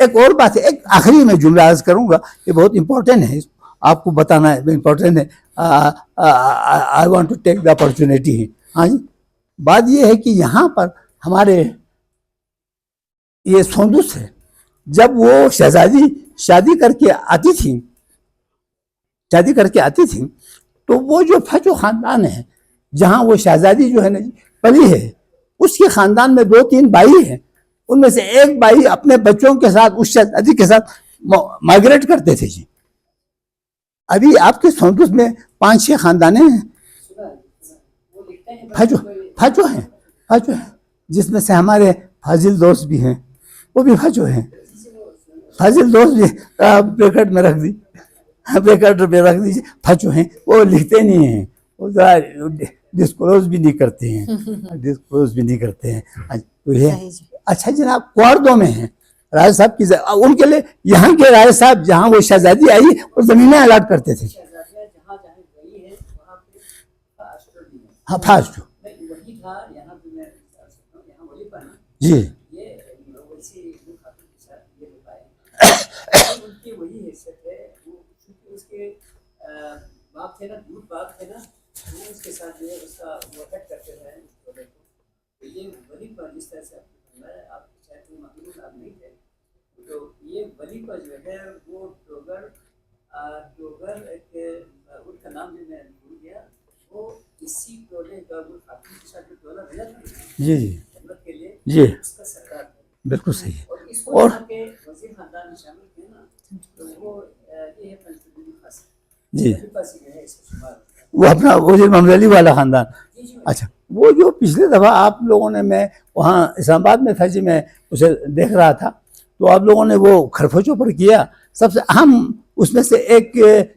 ایک اور بات ہے، ایک آخری میں جملہ عرض کروں گا، یہ بہت امپورٹنٹ ہے، آپ کو بتانا ہے، امپورٹنٹ ہے. I want to take the opportunity. ہاں جی، بات یہ ہے کہ یہاں پر ہمارے یہ سوندس ہے، جب وہ شہزادی شادی کر کے آتی تھی تو وہ جو پھچو خاندان ہے، جہاں وہ شہزادی جو ہے نا پلی ہے، اس کے خاندان میں 2-3 بائی ہیں. ان میں سے ایک بائی اپنے بچوں کے ساتھ اس شہزادی کے ساتھ مائگریٹ کرتے تھے جی. ابھی آپ کے سوندس میں 5-6 خاندانیں ہیں پھچو ہیں، جس میں سے ہمارے فاضل دوست بھی ہیں، وہ بھی پھچو ہیں. فاضل دوست بھی بریکٹ میں رکھ دیجیے، پھچو ہیں. وہ لکھتے نہیں ہیں، وہ ڈسکلوز بھی نہیں کرتے ہیں. تو یہ اچھا جناب، کوارڈو میں ہیں رائے صاحب کی، ان کے لیے یہاں کے رائے صاحب جہاں وہ شہزادی آئی وہ زمینیں الاٹ کرتے تھے. ہاں فاسٹ جی یہ ولیفہ جو ہے وہ ڈوگر ان کا نام جو میں بھول گیا، وہ اسی ٹولے کا وہ خاتون کے ساتھ جو ٹولہ بھیجا تھا جی جی خدمت کے لیے، جی اس کا سردار تھا. بالکل صحیح ہے. اور اس کو یہاں کے وزیر خاندان میں شامل کیے نا، تو وہ یہ ہے پنچولی خاص جی، ولیفہ سے جو ہے اس کا شمار. وہ اپنا وزیر محمد علی والا خاندان. اچھا، وہ جو پچھلے دفعہ آپ لوگوں نے، میں وہاں اسلام آباد میں تھا جی، میں اسے دیکھ رہا تھا، تو آپ لوگوں نے وہ کھرفوچوں پر کیا. سب سے اہم اس میں سے ایک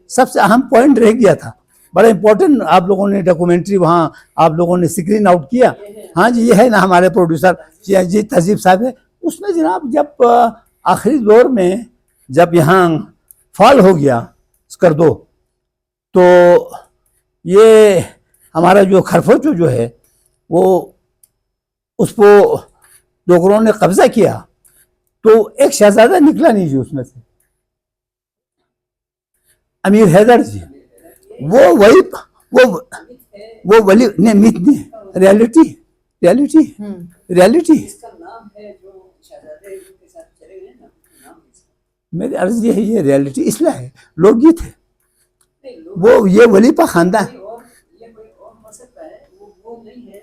سب سے اہم پوائنٹ رہ گیا تھا، بڑا امپورٹنٹ. آپ لوگوں نے ڈاکومنٹری وہاں آپ لوگوں نے اسکرین آؤٹ کیا. ہاں جی، یہ ہے نا ہمارے پروڈیوسر جی تہذیب صاحب ہے. اس میں جناب جب آخری دور میں جب یہاں فال ہو گیا اسکردو، تو یہ ہمارا جو کھرفوچو جو ہے وہ اس کو ڈوگروں نے قبضہ کیا. تو ایک شہزادہ نکلا نہیں جی اس میں سے، امیر حیدر جی، وہ وہی وہ ولی نہیں، میت نہیں، ریالٹی اس کا نام ہے جو شہزادے کے ساتھ چلے گئے نا، نام ہے اس کا۔ میری عرض یہ ہے، یہ ریالٹی اصلاح ہے، لوک گیت ہے، نہیں، وہ یہ ولی پا خاندان یہ کوئی اور ہو سکتا ہے، وہ نہیں ہے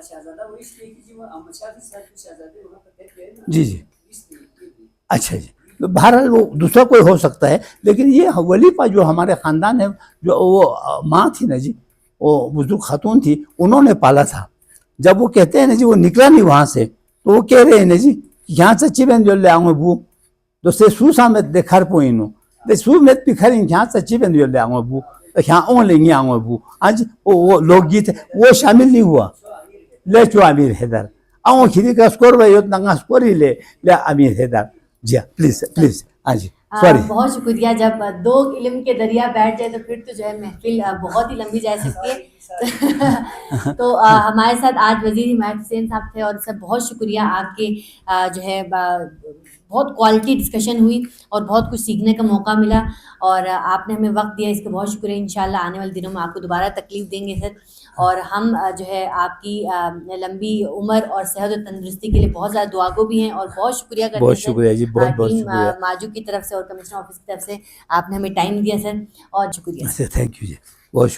شہزادہ، وہ اس لیے کہ جو احمد شاہ کے ساتھ جو شہزادے وہاں پر تھے نا، جی جی، اس لیے بھی۔ اچھا جی، بہرحال وہ دوسرا کوئی ہو سکتا ہے، لیکن یہ ولی پا جو ہمارے خاندان ہے، جو وہ ماں تھی نا جی، وہ بزرگ خاتون تھی، انہوں نے پالا تھا۔ جب وہ کہتے ہیں نا جی وہ نکلا نہیں وہاں سے، تو وہ کہہ رہے ہیں نا جی یہاں سے چیبین جو لے آؤں بو تو سے سو سامت دیکھار پوئنو دے سو مت پکھریں یہاں سے چیبین جو لے آؤں بو یہاں اون لیں گے آؤں بو، آج وہ لوک گیت وہ شامل نہیں ہوا، لے چو امیر حیدر آؤں کھیری کا سکور بھائی اتنا گا سکوری لے امیر حیدر۔ جی ہاں پلیز ہاں جی سوری۔ بہت شکریہ، جب دو علم کے دریا بیٹھ جائے تو پھر تو جو ہے محفل بہت ہی لمبی جا سکتی ہے۔ تو ہمارے ساتھ آج وزیر حمایت حسین صاحب تھے، اور سب بہت شکریہ آپ کے جو ہے بہت کوالٹی ڈسکشن ہوئی اور بہت کچھ سیکھنے کا موقع ملا، اور آپ نے ہمیں وقت دیا، اس کا بہت شکریہ۔ انشاءاللہ آنے والے دنوں میں آپ کو دوبارہ تکلیف دیں گے سر، اور ہم جو ہے آپ کی لمبی عمر اور صحت و تندرستی کے لیے بہت زیادہ دعا گو بھی ہیں، اور بہت شکریہ کرتے ہیں بہت شکریہ جی، بہت ٹیم شکریہ، ماجو کی طرف سے اور کمشنر آفس کی طرف سے، آپ نے ہمیں ٹائم دیا سر، اور شکریہ سر۔ تھینک یو جی، بہت شکریہ۔